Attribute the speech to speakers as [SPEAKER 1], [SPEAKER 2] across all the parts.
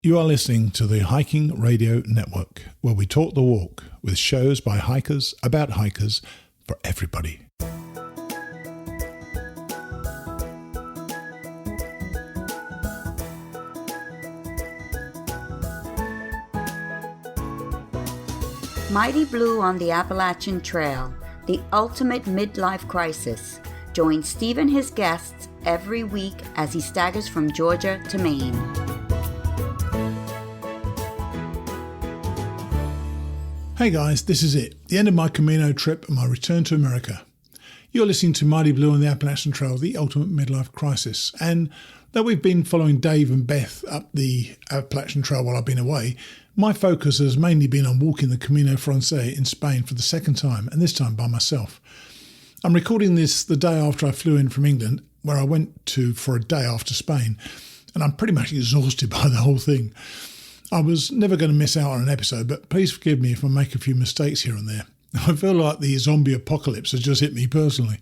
[SPEAKER 1] You are listening to the Hiking Radio Network, where we talk the walk with shows by hikers about hikers for everybody.
[SPEAKER 2] Mighty Blue on the Appalachian Trail, the ultimate midlife crisis. Join Steve and his guests every week as he staggers from Georgia to Maine.
[SPEAKER 1] Hey guys, this is it. The end of my Camino trip and my return to America. You're listening to Mighty Blue on the Appalachian Trail, the ultimate midlife crisis. And though we've been following Dave and Beth up the Appalachian Trail while I've been away, my focus has mainly been on walking the Camino Francés in Spain for the second time, and this time by myself. I'm recording this the day after I flew in from England, where I went to for a day after Spain, and I'm pretty much exhausted by the whole thing. I was never going to miss out on an episode, but please forgive me if I make a few mistakes here and there. I feel like the zombie apocalypse has just hit me personally.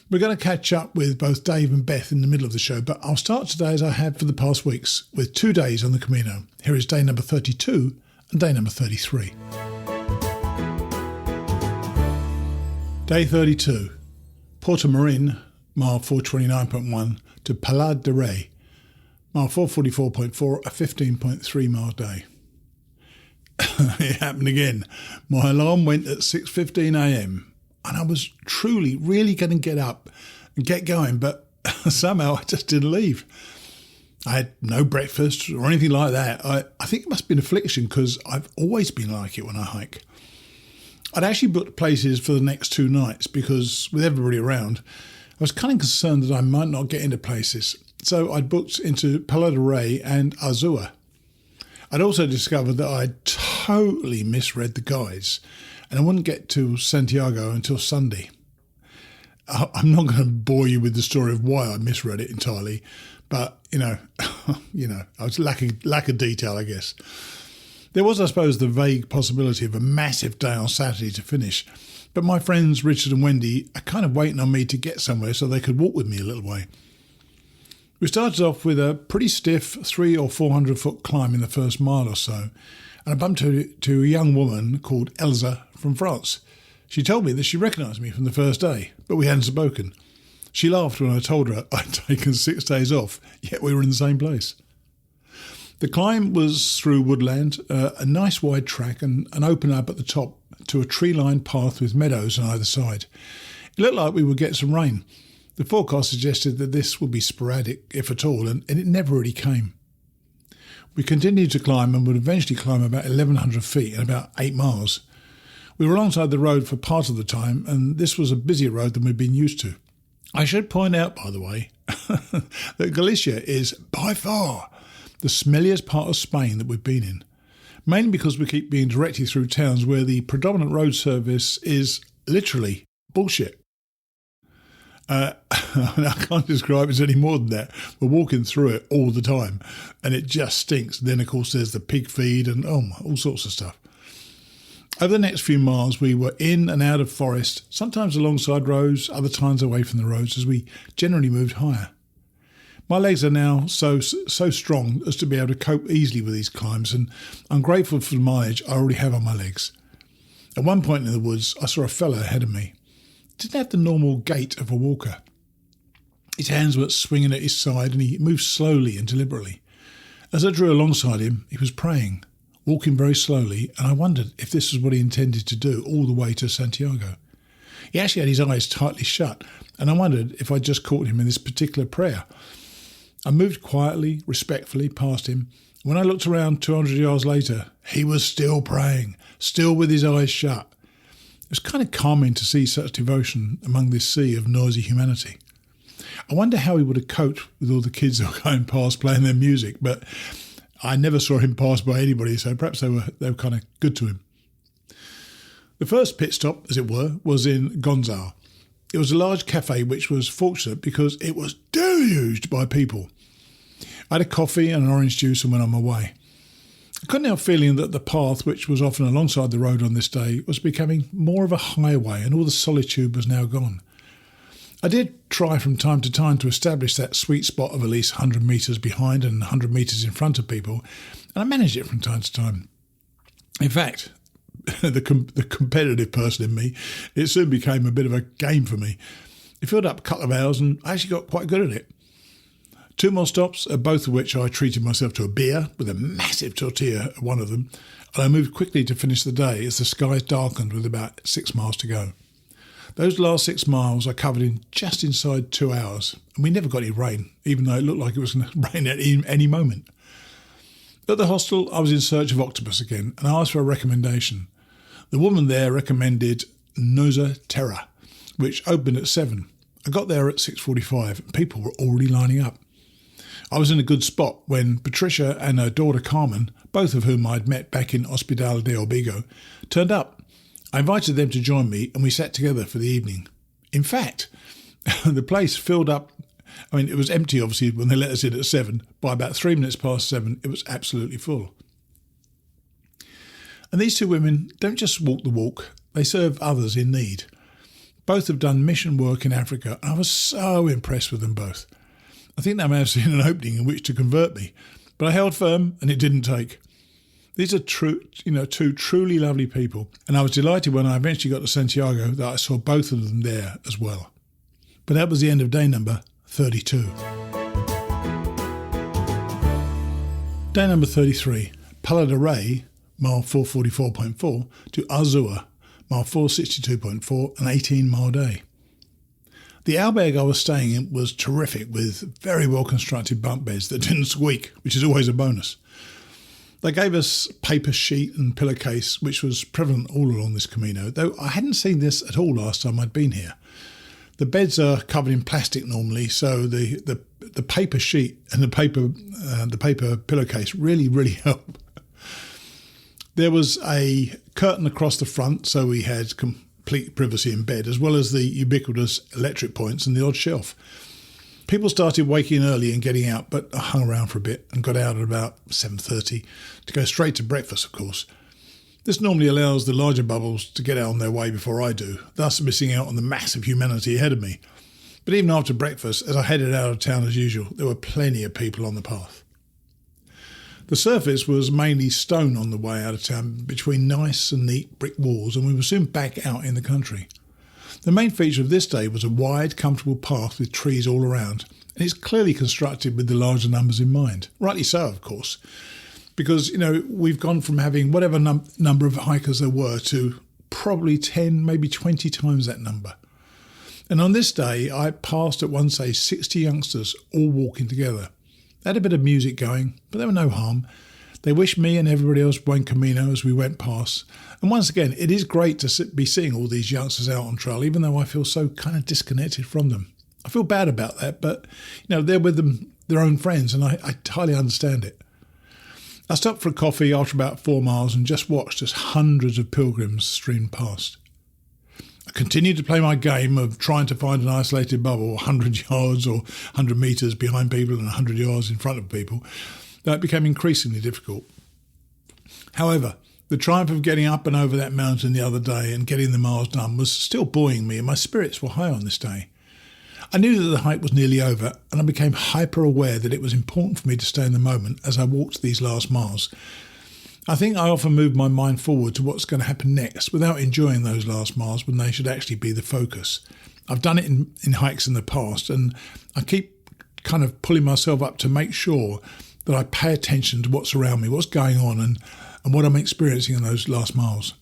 [SPEAKER 1] We're going to catch up with both Dave and Beth in the middle of the show, but I'll start today as I have for the past weeks, with 2 days on the Camino. Here is day number 32 and day number 33. Day 32, Porto Marin, mile 429.1, to Palau de Rey, mile 444.4, a 15.3 mile day. It happened again. My alarm went at 6:15 a.m. and I was truly, really going to get up and get going, but somehow I just didn't leave. I had no breakfast or anything like that. I think it must be an affliction because I've always been like it when I hike. I'd actually booked places for the next 2 nights because with everybody around, I was kind of concerned that I might not get into places. So I'd booked into Palau de Rey and Azua. I'd also discovered that I'd totally misread the guides and I wouldn't get to Santiago until Sunday. I'm not going to bore you with the story of why I misread it entirely, but, I was lacking of detail, I guess. There was, I suppose, the vague possibility of a massive day on Saturday to finish, but my friends Richard and Wendy are kind of waiting on me to get somewhere so they could walk with me a little way. We started off with a pretty stiff 300 or 400 foot climb in the first mile or so, and I bumped to a young woman called Elsa from France. She told me that she recognised me from the first day, but we hadn't spoken. She laughed when I told her I'd taken 6 days off, yet we were in the same place. The climb was through woodland, a nice wide track, and an open up at the top to a tree-lined path with meadows on either side. It looked like we would get some rain. The forecast suggested that this would be sporadic, if at all, and it never really came. We continued to climb and would eventually climb about 1,100 feet in about 8 miles. We were alongside the road for part of the time, and this was a busier road than we'd been used to. I should point out, by the way, that Galicia is by far the smelliest part of Spain that we've been in, mainly because we keep being directed through towns where the predominant road service is literally bullshit. I can't describe it any more than that. We're walking through it all the time and it just stinks. Then, of course, there's the pig feed and all sorts of stuff. Over the next few miles, we were in and out of forest, sometimes alongside roads, other times away from the roads as we generally moved higher. My legs are now so strong as to be able to cope easily with these climbs, and I'm grateful for the mileage I already have on my legs. At one point in the woods, I saw a fellow ahead of me. Didn't have the normal gait of a walker. His hands were swinging at his side and he moved slowly and deliberately. As I drew alongside him, he was praying, walking very slowly, and I wondered if this was what he intended to do all the way to Santiago. He actually had his eyes tightly shut, and I wondered if I'd just caught him in this particular prayer. I moved quietly, respectfully past him. When I looked around 200 yards later, he was still praying, still with his eyes shut. It was kind of calming to see such devotion among this sea of noisy humanity. I wonder how he would have coped with all the kids that were going past playing their music, but I never saw him pass by anybody, so perhaps they were kind of good to him. The first pit stop, as it were, was in Gonzal. It was a large cafe which was fortunate because it was deluged by people. I had a coffee and an orange juice and went on my way. I couldn't help feeling that the path, which was often alongside the road on this day, was becoming more of a highway and all the solitude was now gone. I did try from time to time to establish that sweet spot of at least 100 metres behind and 100 metres in front of people, and I managed it from time to time. In fact, the competitive person in me, it soon became a bit of a game for me. It filled up a couple of hours and I actually got quite good at it. 2 more stops, both of which I treated myself to a beer with a massive tortilla at one of them, and I moved quickly to finish the day as the skies darkened with about 6 miles to go. Those last 6 miles I covered in just inside 2 hours, and we never got any rain, even though it looked like it was going to rain at any moment. At the hostel, I was in search of octopus again, and I asked for a recommendation. The woman there recommended Noza Terra, which opened at 7. I got there at 6:45, and people were already lining up. I was in a good spot when Patricia and her daughter Carmen, both of whom I'd met back in Hospital de Orbigo, turned up. I invited them to join me and we sat together for the evening. In fact, the place filled up. I mean, it was empty obviously when they let us in at 7. By about 3 minutes past 7, it was absolutely full. And these 2 women don't just walk the walk, they serve others in need. Both have done mission work in Africa, and I was so impressed with them both. I think they may have seen an opening in which to convert me, but I held firm and it didn't take. These are 2 truly lovely people, and I was delighted when I eventually got to Santiago that I saw both of them there as well. But that was the end of day number 32. Day number 33, Pala de Rey, mile 444.4, to Azua, mile 462.4, an 18-mile day. The albergue I was staying in was terrific with very well constructed bunk beds that didn't squeak, which is always a bonus. They gave us paper sheet and pillowcase, which was prevalent all along this Camino, though I hadn't seen this at all last time I'd been here. The beds are covered in plastic normally, so the paper sheet and the paper pillowcase really help. There was a curtain across the front, so we had complete privacy in bed, as well as the ubiquitous electric points and the odd shelf. People started waking early and getting out, but I hung around for a bit and got out at about 7:30 to go straight to breakfast, of course. This normally allows the larger bubbles to get out on their way before I do, thus missing out on the massive humanity ahead of me. But even after breakfast, as I headed out of town as usual, there were plenty of people on the path. The surface was mainly stone on the way out of town between nice and neat brick walls, and we were soon back out in the country. The main feature of this day was a wide, comfortable path with trees all around, and it's clearly constructed with the larger numbers in mind. Rightly so, of course, because, we've gone from having whatever number of hikers there were to probably 10, maybe 20 times that number. And on this day, I passed at one stage 60 youngsters all walking together. They had a bit of music going, but there were no harm. They wished me and everybody else buen camino as we went past. And once again, it is great to be seeing all these youngsters out on trail, even though I feel so kind of disconnected from them. I feel bad about that, but, they're with them, their own friends, and I entirely understand it. I stopped for a coffee after about 4 miles and just watched as hundreds of pilgrims streamed past. I continued to play my game of trying to find an isolated bubble 100 yards or 100 metres behind people and 100 yards in front of people. That became increasingly difficult. However, the triumph of getting up and over that mountain the other day and getting the miles done was still buoying me, and my spirits were high on this day. I knew that the hike was nearly over, and I became hyper aware that it was important for me to stay in the moment as I walked these last miles. I think I often move my mind forward to what's going to happen next without enjoying those last miles when they should actually be the focus. I've done it in hikes in the past, and I keep kind of pulling myself up to make sure that I pay attention to what's around me, what's going on, and what I'm experiencing in those last miles.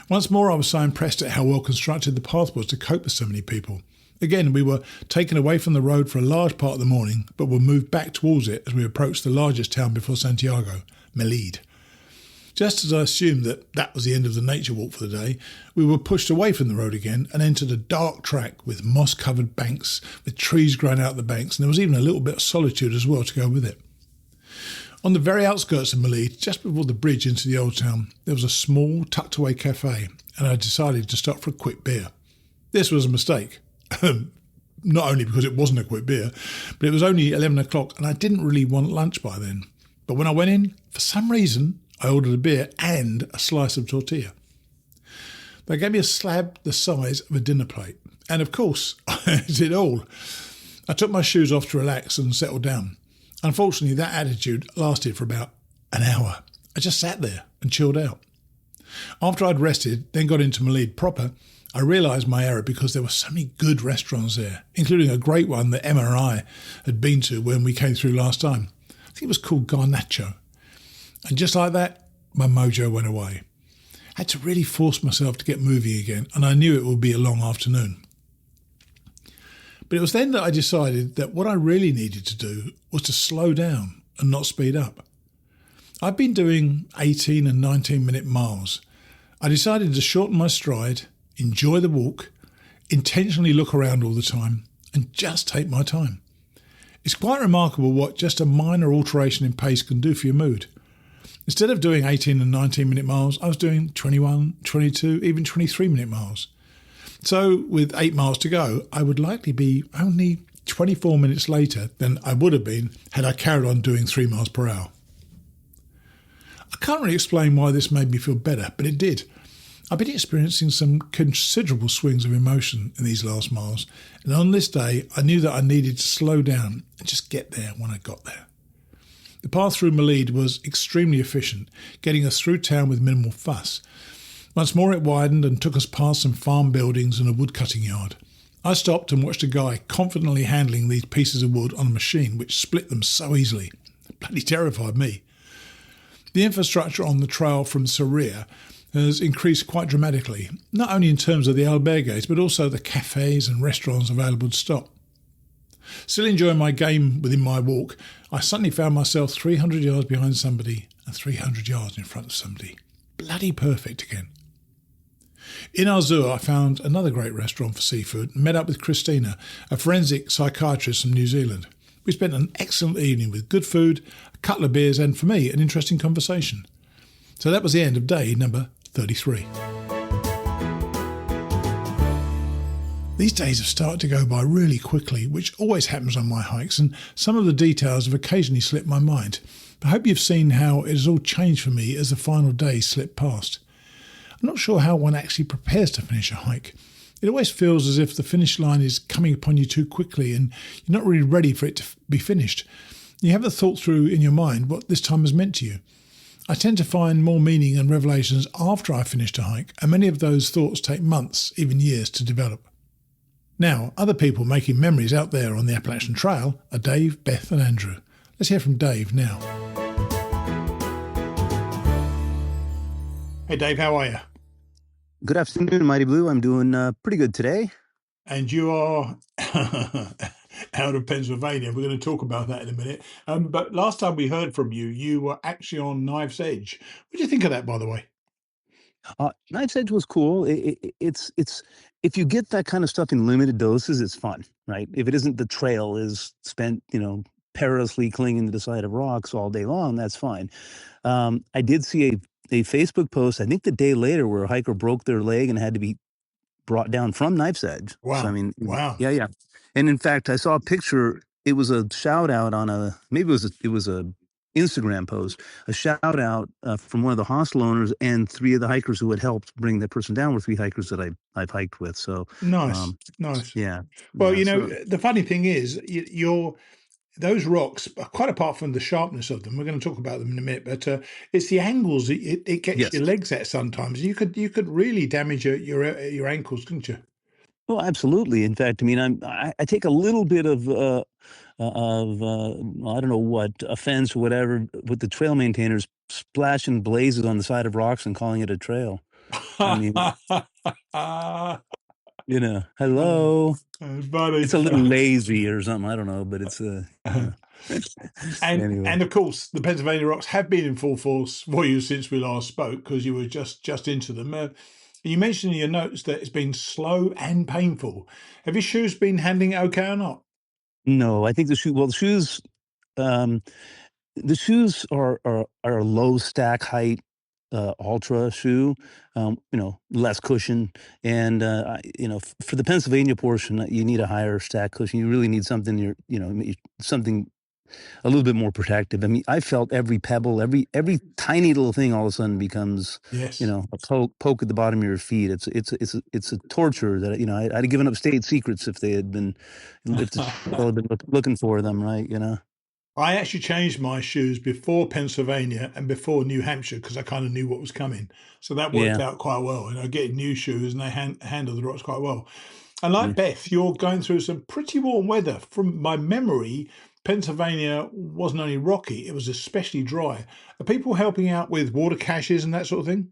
[SPEAKER 1] Once more, I was so impressed at how well constructed the path was to cope with so many people. Again, we were taken away from the road for a large part of the morning, but were moved back towards it as we approached the largest town before Santiago, Melide. Just as I assumed that was the end of the nature walk for the day, we were pushed away from the road again and entered a dark track with moss-covered banks, with trees growing out the banks, and there was even a little bit of solitude as well to go with it. On the very outskirts of Melide, just before the bridge into the old town, there was a small, tucked-away cafe, and I decided to stop for a quick beer. This was a mistake. Not only because it wasn't a quick beer, but it was only 11 o'clock and I didn't really want lunch by then. But when I went in, for some reason, I ordered a beer and a slice of tortilla. They gave me a slab the size of a dinner plate. And of course, I did all. I took my shoes off to relax and settle down. Unfortunately, that attitude lasted for about an hour. I just sat there and chilled out. After I'd rested, then got into Malid proper, I realised my error because there were so many good restaurants there, including a great one that Emma and I had been to when we came through last time. I think it was called Garnacho. And just like that, my mojo went away. I had to really force myself to get moving again, and I knew it would be a long afternoon. But it was then that I decided that what I really needed to do was to slow down and not speed up. I've been doing 18 and 19-minute miles. I decided to shorten my stride, enjoy the walk, intentionally look around all the time, and just take my time. It's quite remarkable what just a minor alteration in pace can do for your mood. Instead of doing 18 and 19-minute miles, I was doing 21, 22, even 23-minute miles. So with 8 miles to go, I would likely be only 24 minutes later than I would have been had I carried on doing 3 miles per hour. I can't really explain why this made me feel better, but it did. I've been experiencing some considerable swings of emotion in these last miles, and on this day I knew that I needed to slow down and just get there when I got there. The path through Malid was extremely efficient, getting us through town with minimal fuss. Once more it widened and took us past some farm buildings and a woodcutting yard. I stopped and watched a guy confidently handling these pieces of wood on a machine which split them so easily. It bloody terrified me. The infrastructure on the trail from Soria has increased quite dramatically, not only in terms of the albergues, but also the cafes and restaurants available to stop. Still enjoying my game within my walk, I suddenly found myself 300 yards behind somebody and 300 yards in front of somebody. Bloody perfect again. In Arzua, I found another great restaurant for seafood and met up with Christina, a forensic psychiatrist from New Zealand. We spent an excellent evening with good food, a couple of beers, and for me, an interesting conversation. So that was the end of day number 33. These days have started to go by really quickly, which always happens on my hikes, and some of the details have occasionally slipped my mind. But I hope you've seen how it has all changed for me as the final days slip past. I'm not sure how one actually prepares to finish a hike. It always feels as if the finish line is coming upon you too quickly and you're not really ready for it to be finished. You haven't thought through in your mind what this time has meant to you. I tend to find more meaning and revelations after I've finished a hike, and many of those thoughts take months, even years, to develop. Now, other people making memories out there on the Appalachian Trail are Dave, Beth and Andrew. Let's hear from Dave now. Hey Dave, how are you?
[SPEAKER 3] Good afternoon, Mighty Blue. I'm doing pretty good today.
[SPEAKER 1] And you are out of Pennsylvania. We're going to talk about that in a minute. But last time we heard from you, you were actually on Knife's Edge. What do you think of that, by the way?
[SPEAKER 3] Knife's Edge was cool. It's if you get that kind of stuff in limited doses, it's fun, right? If it isn't the trail is spent, perilously clinging to the side of rocks all day long, that's fine. I did see a Facebook post, I think the day later, where a hiker broke their leg and had to be brought down from Knife's Edge.
[SPEAKER 1] Wow.
[SPEAKER 3] So,
[SPEAKER 1] wow.
[SPEAKER 3] Yeah. And in fact, I saw a picture. It was a shout out on maybe it was a Instagram post, a shout out from one of the hostel owners, and 3 of the hikers who had helped bring that person down were 3 hikers that I've hiked with. So
[SPEAKER 1] nice.
[SPEAKER 3] Yeah.
[SPEAKER 1] Well, the funny thing is, those rocks, quite apart from the sharpness of them, we're going to talk about them in a minute, but it's the angles it gets your legs at sometimes. You could really damage your ankles, couldn't you?
[SPEAKER 3] Well, absolutely. In fact, I take a little bit of I don't know what offense or whatever with the trail maintainers splashing blazes on the side of rocks and calling it a trail. Hello.
[SPEAKER 1] Buddy.
[SPEAKER 3] It's a little lazy or something. I don't know, but it's
[SPEAKER 1] anyway. And of course, the Pennsylvania rocks have been in full force for you since we last spoke, because you were just into them. You mentioned in your notes that it's been slow and painful. Have your shoes been handling it okay or not?
[SPEAKER 3] No, I think the shoes are a low stack height ultra shoe, less cushion. And, for the Pennsylvania portion, you need a higher stack cushion. You really need something, something a little bit more protective. I mean, I felt every pebble, every tiny little thing all of a sudden becomes,
[SPEAKER 1] Yes.
[SPEAKER 3] a poke at the bottom of your feet. It's a torture that, I'd have given up state secrets if they had been if the trail had been looking for them, right,
[SPEAKER 1] I actually changed my shoes before Pennsylvania and before New Hampshire because I kind of knew what was coming. So that worked
[SPEAKER 3] Yeah,
[SPEAKER 1] out quite well. And I get new shoes and they handle the rocks quite well. And like
[SPEAKER 3] yeah.
[SPEAKER 1] Beth, you're going through some pretty warm weather. From my memory, Pennsylvania wasn't only rocky, it was especially dry. Are people helping out with water caches and that sort of thing?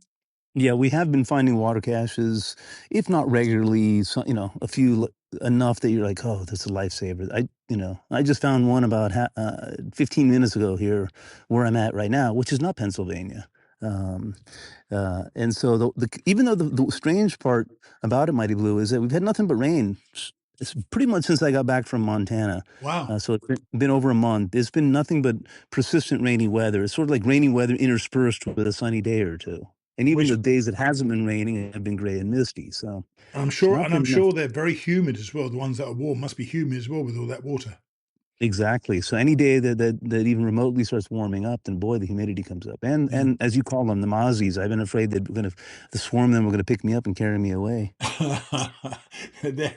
[SPEAKER 3] Yeah, we have been finding water caches, if not regularly, so, a few enough that you're like, oh, that's a lifesaver. I just found one about 15 minutes ago here where I'm at right now, which is not Pennsylvania. Um, and so even though the strange part about it, Mighty Blue, is that we've had nothing but rain. It's pretty much since I got back from Montana.
[SPEAKER 1] Wow.
[SPEAKER 3] So it's been over a month. It's been nothing but persistent rainy weather. It's sort of like rainy weather interspersed with a sunny day or two. And even
[SPEAKER 1] Which
[SPEAKER 3] the days that hasn't been raining have been gray and misty, so
[SPEAKER 1] I'm
[SPEAKER 3] it's
[SPEAKER 1] sure,
[SPEAKER 3] not
[SPEAKER 1] and I'm
[SPEAKER 3] been
[SPEAKER 1] sure they're very humid as well. The ones that are warm must be humid as well with all that water.
[SPEAKER 3] exactly. So any day that even remotely starts warming up, then boy, the humidity comes up. And
[SPEAKER 1] Yeah.
[SPEAKER 3] and as you call them, the mozzies, I've been afraid that the swarm of them were gonna pick me up and carry me away.
[SPEAKER 1] They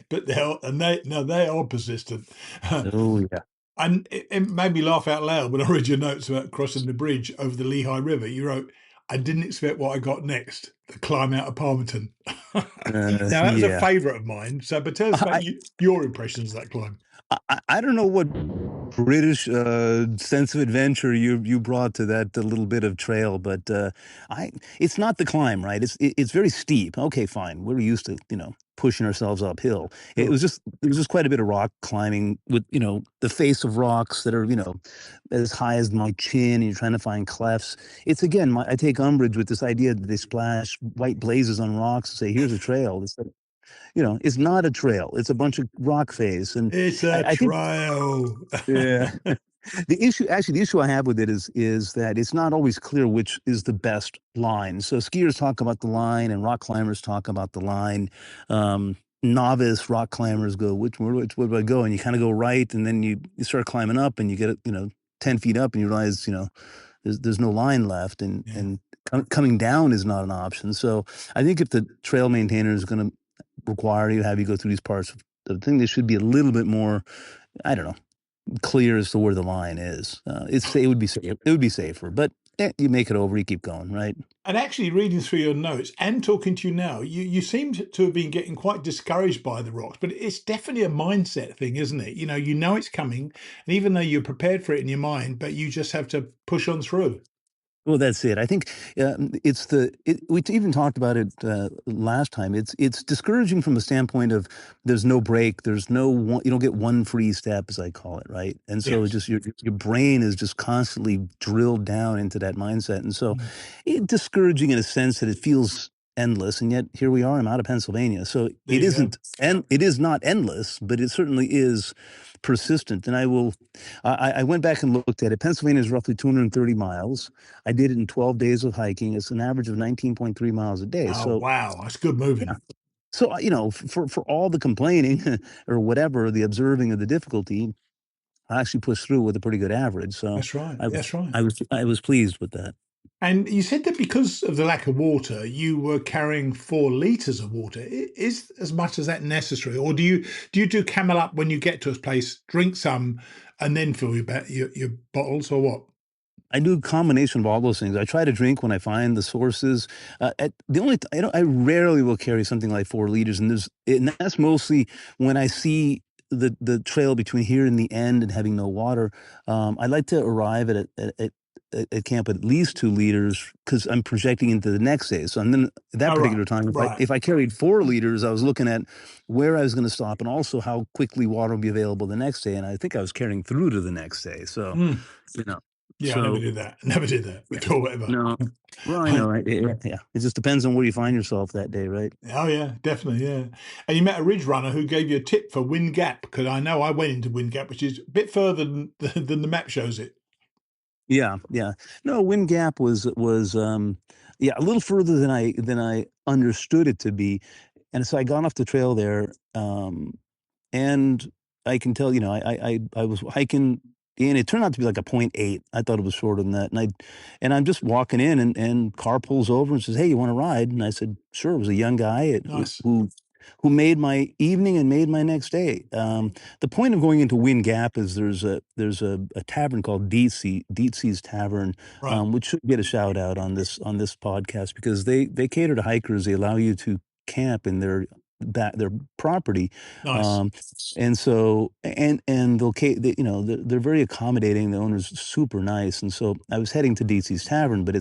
[SPEAKER 1] are persistent.
[SPEAKER 3] Oh, yeah.
[SPEAKER 1] And it made me laugh out loud when I read your notes about crossing the bridge over the Lehigh River. You wrote, I didn't expect what I got next, the climb out of Palmerton. Now, that was a
[SPEAKER 3] Yeah.
[SPEAKER 1] favourite of mine. So, but tell us about
[SPEAKER 3] I
[SPEAKER 1] your impressions of that climb.
[SPEAKER 3] I don't know what British sense of adventure you brought to that little bit of trail, but I it's not the climb, right? It's very steep. Okay, fine. We're used to pushing ourselves uphill.
[SPEAKER 1] Sure.
[SPEAKER 3] It was just quite a bit of rock climbing with the face of rocks that are as high as my chin. And you're trying to find clefts. It's again, I take umbrage with this idea that they splash white blazes on rocks and say, "Here's a trail." It's not a trail. It's a bunch of rock face, and
[SPEAKER 1] It's a
[SPEAKER 3] I think
[SPEAKER 1] trial.
[SPEAKER 3] yeah. The issue I have with it is that it's not always clear which is the best line. So skiers talk about the line, and rock climbers talk about the line. Novice rock climbers go, which way do I go? And you kind of go right, and then you start climbing up, and you get 10 feet up, and you realize there's no line left, and
[SPEAKER 1] Yeah.
[SPEAKER 3] and coming down is not an option. So I think if the trail maintainer is going to require you to have you go through these parts of the thing, they should be a little bit more, I don't know, clear as to where the line is. It would be safe. It would be safer, but you make it over, you keep going, right?
[SPEAKER 1] And actually, reading through your notes and talking to you now, you seem to have been getting quite discouraged by the rocks, but it's definitely a mindset thing, isn't it? You know it's coming, and even though you're prepared for it in your mind, but you just have to push on through.
[SPEAKER 3] Well, that's it. I think we even talked about it last time. It's discouraging from the standpoint of there's no break, there's no one, you don't get one free step, as I call it, right? And so it's
[SPEAKER 1] Yes.
[SPEAKER 3] just your brain is just constantly drilled down into that mindset, and so
[SPEAKER 1] Mm.
[SPEAKER 3] it's discouraging in a sense that it feels endless, and yet here we are. I'm out of Pennsylvania, so
[SPEAKER 1] There you go.
[SPEAKER 3] it is not endless, but it certainly is persistent. And I went back and looked at it. Pennsylvania is roughly 230 miles. I did it in 12 days of hiking. It's an average of 19.3 miles a day.
[SPEAKER 1] Oh,
[SPEAKER 3] So,
[SPEAKER 1] wow. That's good
[SPEAKER 3] yeah.
[SPEAKER 1] moving.
[SPEAKER 3] So, for all the complaining or whatever, the observing of the difficulty, I actually pushed through with a pretty good average. So
[SPEAKER 1] That's right.
[SPEAKER 3] I was,
[SPEAKER 1] That's right.
[SPEAKER 3] I was pleased with that.
[SPEAKER 1] And you said that because of the lack of water, you were carrying 4 liters of water. Is as much as that necessary, or do you do camel up when you get to a place, drink some, and then fill your bottles, or what?
[SPEAKER 3] I do a combination of all those things. I try to drink when I find the sources. The only I rarely will carry something like 4 liters, and that's mostly when I see the trail between here and the end and having no water. I like to arrive at camp at least 2 liters because I'm projecting into the next day. So and then at that
[SPEAKER 1] Oh, right,
[SPEAKER 3] particular time,
[SPEAKER 1] right.
[SPEAKER 3] if I carried 4 liters, I was looking at where I was going to stop and also how quickly water will be available the next day. And I think I was carrying through to the next day. So
[SPEAKER 1] Mm.
[SPEAKER 3] you know.
[SPEAKER 1] Yeah, I never
[SPEAKER 3] So
[SPEAKER 1] did that. Never did that.
[SPEAKER 3] yeah.
[SPEAKER 1] Or whatever.
[SPEAKER 3] No. Well, I know, right? Yeah. It just depends on where you find yourself that day, right?
[SPEAKER 1] Oh yeah, definitely, yeah. And you met a ridge runner who gave you a tip for Wind Gap because I know I went into Wind Gap, which is a bit further than the map shows it.
[SPEAKER 3] Yeah, yeah. No, Wind Gap yeah, a little further than I understood it to be. And so I got off the trail there, and I can tell, I was hiking and it turned out to be like a .8. I thought it was shorter than that. And I'm just walking in, and car pulls over and says, "Hey, you want to ride?" And I said, "Sure." It was a young guy
[SPEAKER 1] Nice.
[SPEAKER 3] who made my evening and made my next day. The point of going into Wind Gap is there's a tavern called Dietzy's Tavern,
[SPEAKER 1] Right.
[SPEAKER 3] which should get a shout out on this podcast, because they cater to hikers. They allow you to camp in their property.
[SPEAKER 1] Nice.
[SPEAKER 3] And so, and they're very accommodating. The owner's super nice. And so I was heading to Dietzy's Tavern, but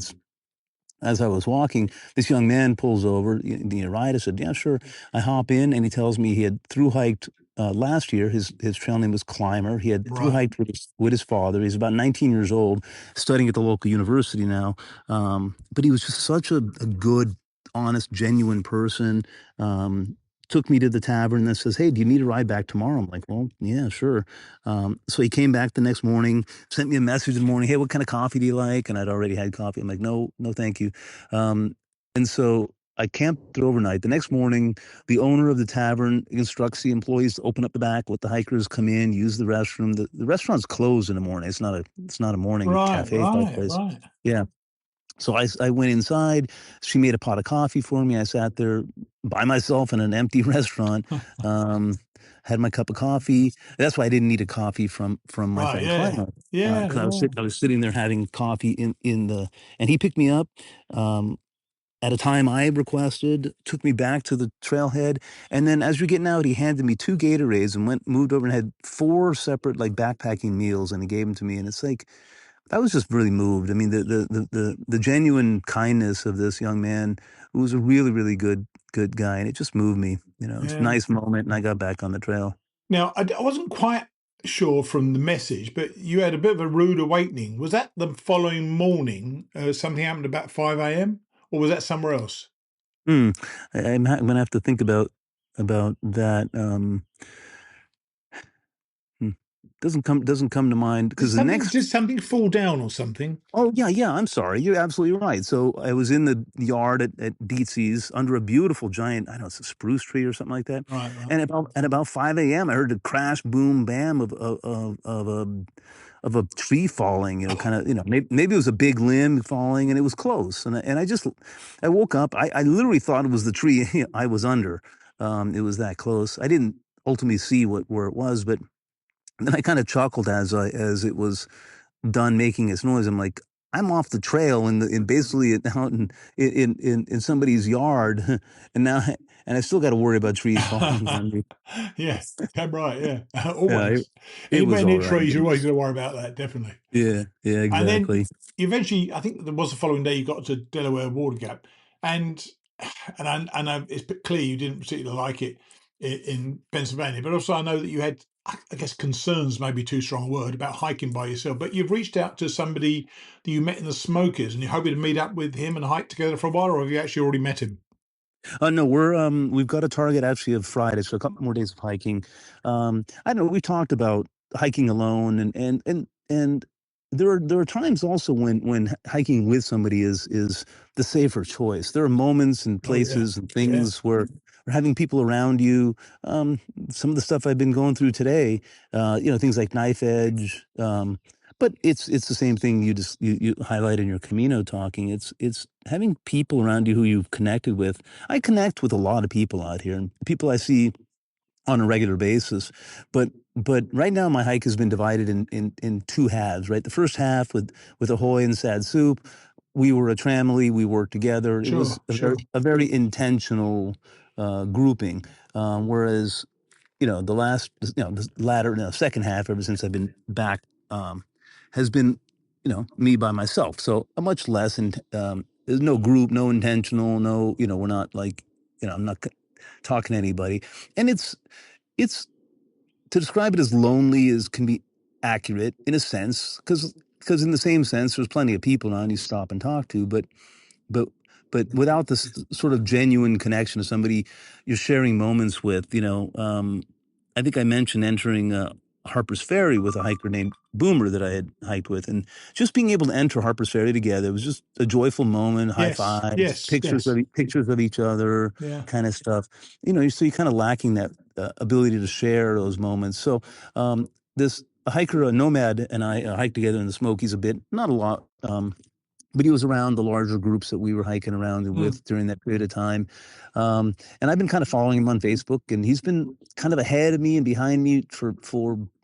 [SPEAKER 3] as I was walking, this young man pulls over. "Do you need a ride?" I said, "Yeah, sure." I hop in, and he tells me he had through hiked last year. His trail name was Climber. He had through
[SPEAKER 1] Right.
[SPEAKER 3] hiked with his father. He's about 19 years old, studying at the local university now. But he was just such a good, honest, genuine person. Took me to the tavern and says, "Hey, do you need a ride back tomorrow?" I'm like, "Well, yeah, sure." So he came back the next morning, sent me a message in the morning, "Hey, what kind of coffee do you like?" And I'd already had coffee. I'm like, "No, no, thank you." And so I camped there overnight. The next morning, the owner of the tavern instructs the employees to open up the back, let the hikers come in, use the restroom. The restaurant's closed in the morning. It's not a morning
[SPEAKER 1] Right.
[SPEAKER 3] cafe type place. Yeah. So I went inside. She made a pot of coffee for me. I sat there by myself in an empty restaurant, had my cup of coffee. That's why I didn't need a coffee from my
[SPEAKER 1] Right.
[SPEAKER 3] friend
[SPEAKER 1] Yeah.
[SPEAKER 3] Clyde,
[SPEAKER 1] Yeah.
[SPEAKER 3] because I was sitting there having coffee and he picked me up at a time I requested, took me back to the trailhead, and then as you're getting out, he handed me 2 Gatorades and moved over and had 4 separate like backpacking meals, and he gave them to me, and it's like I was just really moved. I mean, the genuine kindness of this young man, who was a really, really good guy, and it just moved me. It's a
[SPEAKER 1] Yeah.
[SPEAKER 3] nice moment, and I got back on the trail.
[SPEAKER 1] Now, I wasn't quite sure from the message, but you had a bit of a rude awakening. Was that the following morning? Something happened about 5 a.m., or was that somewhere else?
[SPEAKER 3] Hmm. I'm gonna have to think about that. Hmm. Doesn't come to mind
[SPEAKER 1] Did
[SPEAKER 3] because the
[SPEAKER 1] something,
[SPEAKER 3] next.
[SPEAKER 1] did something fall down or something?
[SPEAKER 3] Oh, yeah, yeah, I'm sorry. You're absolutely right. So I was in the yard at Dietzy's under a beautiful giant, I don't know, it's a spruce tree or something like that.
[SPEAKER 1] Right. Right.
[SPEAKER 3] And about 5 a.m., I heard the crash, boom, bam of a tree falling, kind of, maybe it was a big limb falling, and it was close. I woke up. I literally thought it was the tree I was under. It was that close. I didn't ultimately see where it was, but then I kind of chuckled as it was done making its noise. I'm like, I'm off the trail and basically out in somebody's yard, and now and I still got to worry about trees falling on me.
[SPEAKER 1] Yeah. Yeah. Right. Yeah.
[SPEAKER 3] Yeah,
[SPEAKER 1] Always.
[SPEAKER 3] it was
[SPEAKER 1] Anyone
[SPEAKER 3] all
[SPEAKER 1] in
[SPEAKER 3] right.
[SPEAKER 1] trees, you're always going to worry about that. Definitely.
[SPEAKER 3] Yeah, yeah,
[SPEAKER 1] And then
[SPEAKER 3] exactly.
[SPEAKER 1] eventually, I think there was the following day you got to Delaware Water Gap, and it's clear you didn't particularly like it in Pennsylvania, but also I know that you had, I guess, concerns, maybe too strong a word, about hiking by yourself. But you've reached out to somebody that you met in the Smokers, and you're hoping to meet up with him and hike together for a while, or have you actually already met him?
[SPEAKER 3] No, we've got a target actually of Friday, so a couple more days of hiking. I don't know. We talked about hiking alone, and there are times also when hiking with somebody is the safer choice. There are moments and
[SPEAKER 1] Oh yeah,
[SPEAKER 3] places and
[SPEAKER 1] yeah,
[SPEAKER 3] things where having people around you. Some of the stuff I've been going through today, things like knife edge. But it's the same thing you highlight in your Camino talking. It's having people around you who you've connected with. I connect with a lot of people out here, and people I see on a regular basis. But right now my hike has been divided in 2 halves, right? The first half with Ahoy and Sad Soup, we were a tramily, we worked together. It was
[SPEAKER 1] sure, sure.
[SPEAKER 3] a very intentional grouping. Whereas, the last, the latter, second half, ever since I've been back, um, has been, me by myself. So a much less, there's no group, no intentional, no, we're not like, I'm not talking to anybody. And it's to describe it as lonely is can be accurate in a sense, because in the same sense, there's plenty of people around you stop and talk to, but without this sort of genuine connection to somebody you're sharing moments with, I think I mentioned entering Harper's Ferry with a hiker named Boomer that I had hiked with, and just being able to enter Harper's Ferry together, it was just a joyful moment. High
[SPEAKER 1] Yes,
[SPEAKER 3] fives,
[SPEAKER 1] yes, yes.
[SPEAKER 3] pictures of each other,
[SPEAKER 1] Yeah.
[SPEAKER 3] kind of stuff. So you're kind of lacking that ability to share those moments. So um, this a hiker, a nomad, and I hiked together in the Smokies a bit, not a lot, but he was around the larger groups that we were hiking around with during that period of time. And I've been kind of following him on Facebook, and he's been kind of ahead of me and behind me for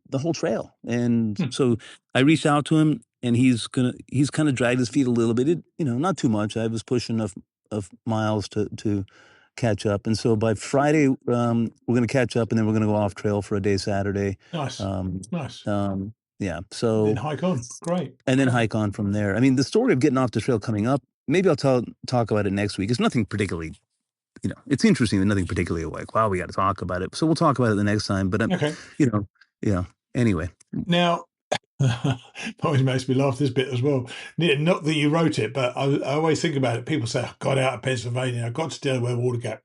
[SPEAKER 3] the whole trail. And so I reached out to him, and he's kind of dragged his feet a little bit, not too much. I was pushing enough of miles to catch up. And so by Friday, we're going to catch up, and then we're going to go off trail for a day Saturday.
[SPEAKER 1] Nice. Nice.
[SPEAKER 3] Yeah. So
[SPEAKER 1] then hike on. Great.
[SPEAKER 3] And then hike on from there. I mean, the story of getting off the trail coming up, maybe I'll talk about it next week. It's nothing particularly, it's interesting, but nothing particularly like, wow, we got to talk about it. So we'll talk about it the next time. But
[SPEAKER 1] okay.
[SPEAKER 3] Anyway.
[SPEAKER 1] Now, always makes me laugh, this bit as well. Not that you wrote it, but I always think about it. People say, I got out of Pennsylvania, I got to Delaware Water Gap.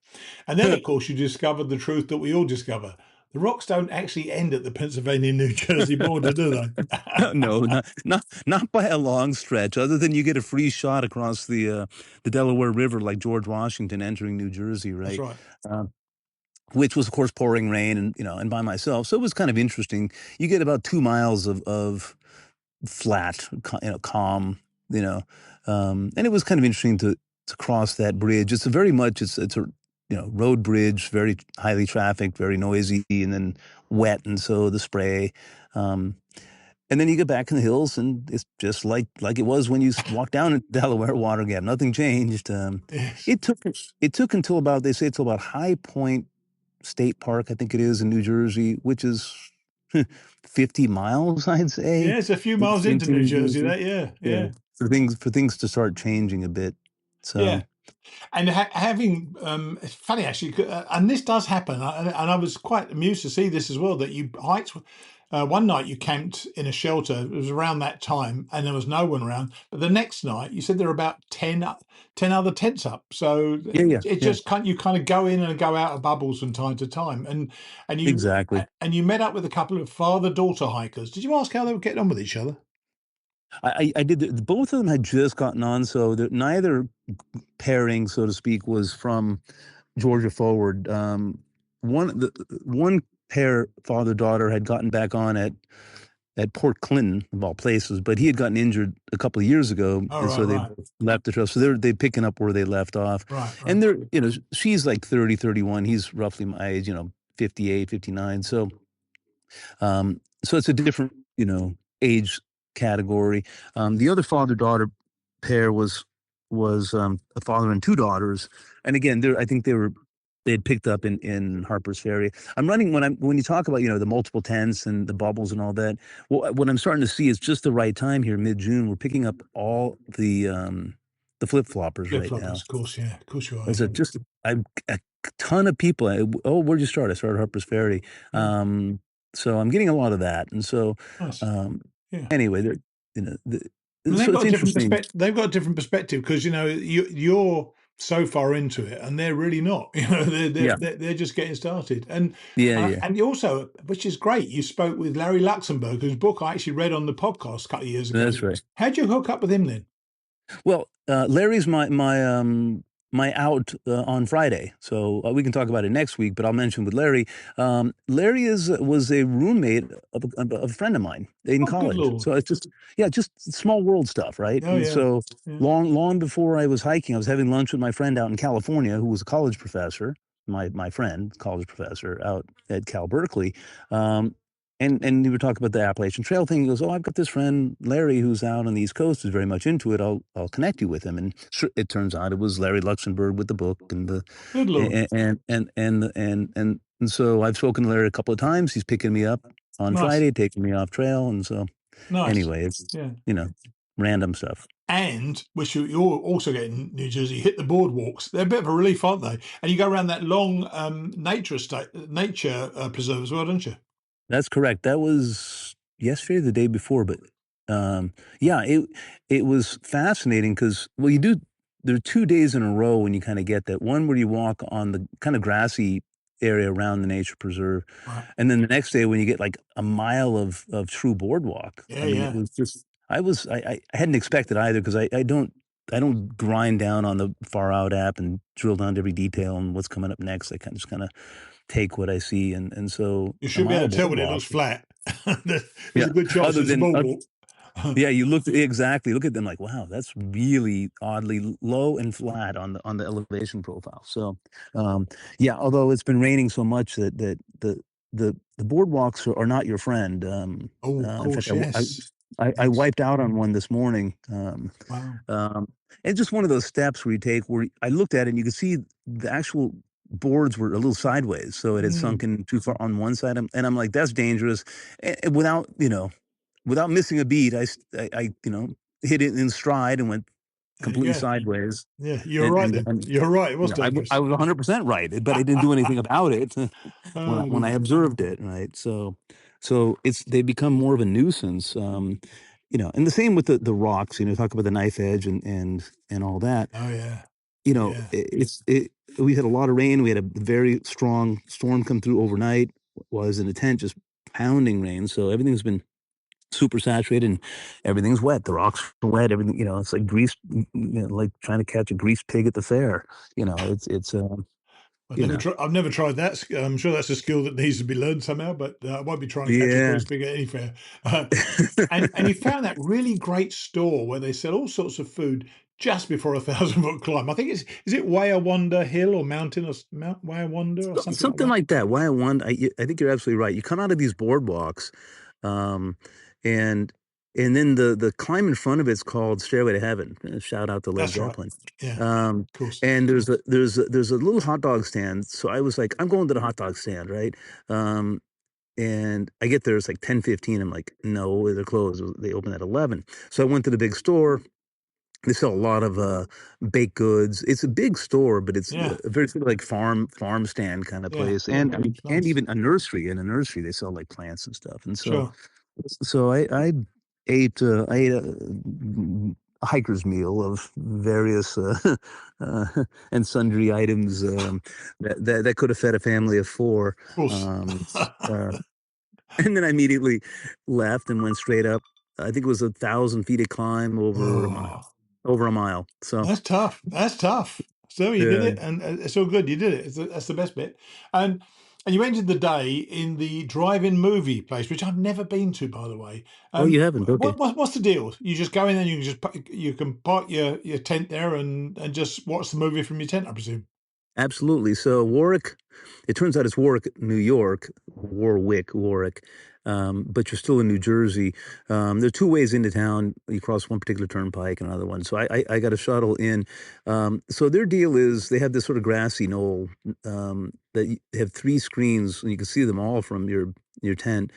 [SPEAKER 1] And then, of course, you discovered the truth that we all discover. The rocks don't actually end at the Pennsylvania-New Jersey border, do they?
[SPEAKER 3] No, not by a long stretch, other than you get a free shot across the Delaware River like George Washington entering New Jersey, right?
[SPEAKER 1] That's right.
[SPEAKER 3] Which was, of course, pouring rain and by myself. So it was kind of interesting. You get about 2 miles of flat, calm, and it was kind of interesting to cross that bridge. It's a road bridge, very highly trafficked, very noisy, and then wet, and so the spray. And then you get back in the hills, and it's just like it was when you walked down in Delaware Water Gap. Nothing changed.
[SPEAKER 1] Yes.
[SPEAKER 3] It took until about High Point State Park, I think it is, in New Jersey, which is 50 miles, I'd say.
[SPEAKER 1] Yeah, it's a few miles into New Jersey. Yeah.
[SPEAKER 3] For things to start changing a bit. So.
[SPEAKER 1] Yeah. And having, it's funny actually, and this does happen, and I was quite amused to see this as well, that you hiked, one night you camped in a shelter, it was around that time, and there was no one around, but the next night, you said there were about 10 other tents up, so you kind of go in and go out of bubbles from time to time, and you
[SPEAKER 3] exactly.
[SPEAKER 1] And you met up with a couple of father-daughter hikers. Did you ask how they were getting on with each other?
[SPEAKER 3] I did. Both of them had just gotten on, so neither pairing, so to speak, was from Georgia forward. One pair, father-daughter, had gotten back on at Port Clinton, of all places, but he had gotten injured a couple of years ago, they left the trail. So they're picking up where they left off.
[SPEAKER 1] Right.
[SPEAKER 3] And they're, she's like 30, 31. He's roughly my age, 58, 59. So it's a different, age category. The other father-daughter pair was a father and two daughters, and again, I think they had picked up in Harper's Ferry. I'm running when you talk about the multiple tents and the bubbles and all that. Well, what I'm starting to see is just the right time here, mid-June. We're picking up all the flip-floppers right now.
[SPEAKER 1] Of course you are.
[SPEAKER 3] There's a ton of people. Where'd you start? I started Harper's Ferry. So I'm getting a lot of that, and so.
[SPEAKER 1] Nice.
[SPEAKER 3] Anyway,
[SPEAKER 1] they've got a different perspective because you're so far into it, and they're really not. They're just getting started, and and you also, which is great, you spoke with Larry Luxembourg, whose book I actually read on the podcast a couple of years ago.
[SPEAKER 3] That's right.
[SPEAKER 1] How'd you hook up with him then?
[SPEAKER 3] Well, Larry's my out on Friday, so we can talk about it next week. But I'll mention with Larry. Larry was a roommate of a friend of mine in college. So it's just small world stuff, right? So long before I was hiking, I was having lunch with my friend out in California, who was a college professor. My friend, college professor out at Cal Berkeley. And we were talking about the Appalachian Trail thing. He goes, "Oh, I've got this friend Larry who's out on the East Coast, who's very much into it. I'll connect you with him." And it turns out it was Larry Luxembourg with the book and the
[SPEAKER 1] Good Lord.
[SPEAKER 3] and so I've spoken to Larry a couple of times. He's picking me up on Friday, taking me off trail, and so anyway, it's random stuff.
[SPEAKER 1] And which you're also getting New Jersey, hit the boardwalks. They're a bit of a relief, aren't they? And you go around that long nature preserve as well, don't you?
[SPEAKER 3] That's correct. That was yesterday or the day before, but it was fascinating because there are 2 days in a row when you kind of get that one where you walk on the kind of grassy area around the nature preserve, and then the next day when you get like a mile of true boardwalk. It was just I hadn't expected either because I don't grind down on the Far Out app and drill down to every detail and what's coming up next. I just kind of take what I see, and so
[SPEAKER 1] you should be able to tell when it looks flat. There's a good chance
[SPEAKER 3] Other
[SPEAKER 1] it's a
[SPEAKER 3] than
[SPEAKER 1] bauble.
[SPEAKER 3] yeah, you look at them like, wow, that's really oddly low and flat on the elevation profile. So, yeah, although it's been raining so much that the boardwalks are not your friend.
[SPEAKER 1] Oh, of
[SPEAKER 3] In fact,
[SPEAKER 1] course, yes.
[SPEAKER 3] I
[SPEAKER 1] Yes.
[SPEAKER 3] wiped out on one this morning.
[SPEAKER 1] Wow.
[SPEAKER 3] It's just one of those steps where you take where I looked at it and you could see the actual boards were a little sideways, so it had
[SPEAKER 1] Mm.
[SPEAKER 3] sunken too far on one side, and I'm like, that's dangerous. And without missing a beat, hit it in stride and went
[SPEAKER 1] There you
[SPEAKER 3] completely
[SPEAKER 1] go.
[SPEAKER 3] sideways.
[SPEAKER 1] Yeah, you're right then.
[SPEAKER 3] And
[SPEAKER 1] You're right. It was dangerous.
[SPEAKER 3] I was 100% right, but I didn't do anything about it
[SPEAKER 1] Oh,
[SPEAKER 3] when I
[SPEAKER 1] dear.
[SPEAKER 3] observed it, right? So they become more of a nuisance, and the same with the rocks. Talk about the knife edge and all that.
[SPEAKER 1] Oh, yeah. Yeah.
[SPEAKER 3] We had a lot of rain. We had a very strong storm come through overnight. Was in a tent, just pounding rain. So everything's been super saturated and everything's wet. The rocks are wet. Everything, it's like like trying to catch a greased pig at the fair. It's
[SPEAKER 1] I've never tried that. I'm sure that's a skill that needs to be learned somehow, but I won't be trying to catch a
[SPEAKER 3] yeah.
[SPEAKER 1] grease pig at any fair. And you found that really great store where they sell all sorts of food just before a 1,000-foot climb. I think is it Wayawanda Hill or Mountain or Mount Wayawanda or something like
[SPEAKER 3] Something
[SPEAKER 1] that?
[SPEAKER 3] like that. Why I wonder, I think you're absolutely right. You come out of these boardwalks, um, and then the climb in front of it's called Stairway to Heaven. Shout out to Led
[SPEAKER 1] That's right.
[SPEAKER 3] Zeppelin.
[SPEAKER 1] Yeah,
[SPEAKER 3] Um,
[SPEAKER 1] of course.
[SPEAKER 3] and there's a little hot dog stand. So I was like, I'm going to the hot dog stand, right? Um, and I get there, it's like 10:15. I'm like, no, they're closed. They open at 11. So I went to the big store. They sell a lot of baked goods. It's a big store, but it's
[SPEAKER 1] Yeah,
[SPEAKER 3] a very sort of like farm stand kind of
[SPEAKER 1] yeah.
[SPEAKER 3] place, and
[SPEAKER 1] Nice.
[SPEAKER 3] even a nursery. In a nursery, they sell like plants and stuff. And
[SPEAKER 1] Sure.
[SPEAKER 3] so I ate a hiker's meal of various and sundry items that could have fed a family of four.
[SPEAKER 1] Of course.
[SPEAKER 3] Uh, and then I immediately left and went straight up. I think it was 1,000 feet of climb over a
[SPEAKER 1] Oh.
[SPEAKER 3] mile. Over a mile. So
[SPEAKER 1] That's tough. That's tough. So you did
[SPEAKER 3] yeah.
[SPEAKER 1] it, and it's all good. You did it. That's the best bit. And you ended the day in the drive-in movie place, which I've never been to, by the way.
[SPEAKER 3] Oh, you haven't? Okay.
[SPEAKER 1] What's the deal? You just go in and you can park your tent there and just watch the movie from your tent, I presume.
[SPEAKER 3] Absolutely. So Warwick, it turns out it's Warwick, New York, Warwick. But you're still in New Jersey. There are two ways into town. You cross one particular turnpike and another one. So I got a shuttle in. So their deal is they have this sort of grassy knoll they have three screens and you can see them all from your tent.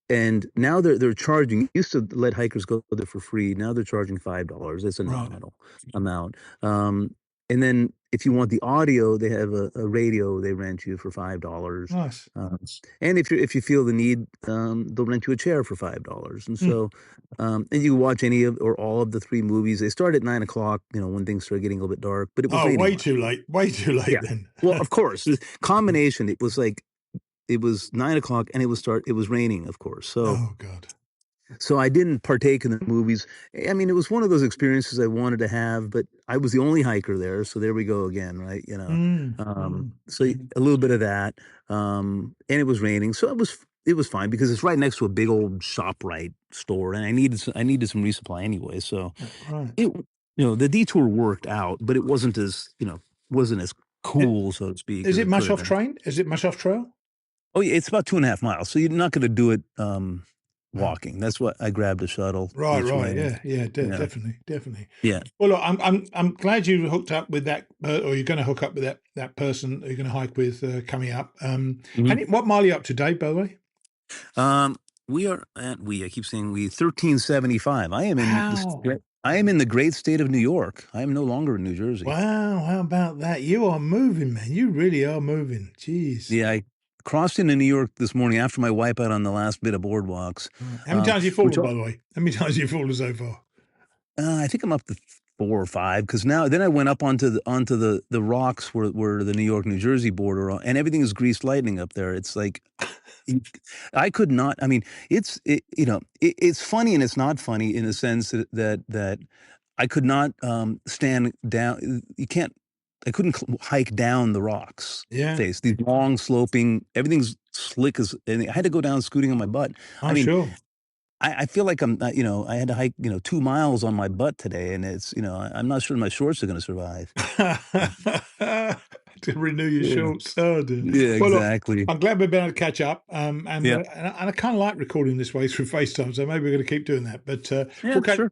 [SPEAKER 3] And now they're charging. Used to let hikers go there for free. Now they're charging $5. It's a
[SPEAKER 1] Right.
[SPEAKER 3] nominal amount. And then if you want the audio, they have a radio they rent you for $5.
[SPEAKER 1] Nice.
[SPEAKER 3] And if you feel the need, they'll rent you a chair for $5. And so, and you can watch any of or all of the three movies. They start at 9 o'clock, when things start getting a little bit dark. But it was raining.
[SPEAKER 1] Way too late. Way too late
[SPEAKER 3] Yeah.
[SPEAKER 1] then.
[SPEAKER 3] Well, of course, combination. It was 9 o'clock and it was raining, of course. So.
[SPEAKER 1] Oh God.
[SPEAKER 3] So I didn't partake in the movies. I mean, it was one of those experiences I wanted to have, but I was the only hiker there, so there we go again, right? So a little bit of that, and it was raining, so it was fine because it's right next to a big old ShopRite store, and I needed some resupply anyway. So
[SPEAKER 1] Right.
[SPEAKER 3] the detour worked out, but it wasn't as cool, so to speak.
[SPEAKER 1] Is
[SPEAKER 3] as
[SPEAKER 1] it much
[SPEAKER 3] could
[SPEAKER 1] off
[SPEAKER 3] have been.
[SPEAKER 1] train? Is it much off trail?
[SPEAKER 3] Oh yeah, it's about 2.5 miles, so you're not going to do it. Walking. That's what I grabbed a shuttle.
[SPEAKER 1] Right.
[SPEAKER 3] each way.
[SPEAKER 1] Yeah. Definitely.
[SPEAKER 3] Yeah.
[SPEAKER 1] Well, look, I'm glad you hooked up with that, or you're going to hook up with that person that you're going to hike with coming up. And what mile are you up to, Dave? By the way.
[SPEAKER 3] We are at I keep saying 1375. I am in
[SPEAKER 1] Wow.
[SPEAKER 3] I am in the great state of New York. I am no longer in New Jersey.
[SPEAKER 1] Wow, how about that? You are moving, man. You really are moving. Jeez.
[SPEAKER 3] Yeah, I crossed into New York this morning after my wipeout on the last bit of boardwalks.
[SPEAKER 1] How many times have you fallen, by the way? How many times have you fallen so far?
[SPEAKER 3] I think I'm up to 4 or 5 because then I went up onto the rocks where the New York New Jersey border and everything is greased lightning up there. It's like I could not. I mean, it's funny and it's not funny in the sense that I could not stand down. You can't. I couldn't hike down the rocks.
[SPEAKER 1] Yeah.
[SPEAKER 3] Face these long sloping. Everything's slick as, and I had to go down scooting on my butt. I
[SPEAKER 1] I'm
[SPEAKER 3] mean,
[SPEAKER 1] sure.
[SPEAKER 3] I feel like I'm, I had to hike, 2 miles on my butt today, and it's, I'm not sure my shorts are going to survive.
[SPEAKER 1] To renew your
[SPEAKER 3] Yeah.
[SPEAKER 1] shorts. Oh dear.
[SPEAKER 3] Yeah,
[SPEAKER 1] Well, look,
[SPEAKER 3] exactly.
[SPEAKER 1] I'm glad we've been able to catch up.
[SPEAKER 3] Yeah.
[SPEAKER 1] And I kind of like recording this way through FaceTime, so maybe we're going to keep doing that. But
[SPEAKER 3] Yeah, sure.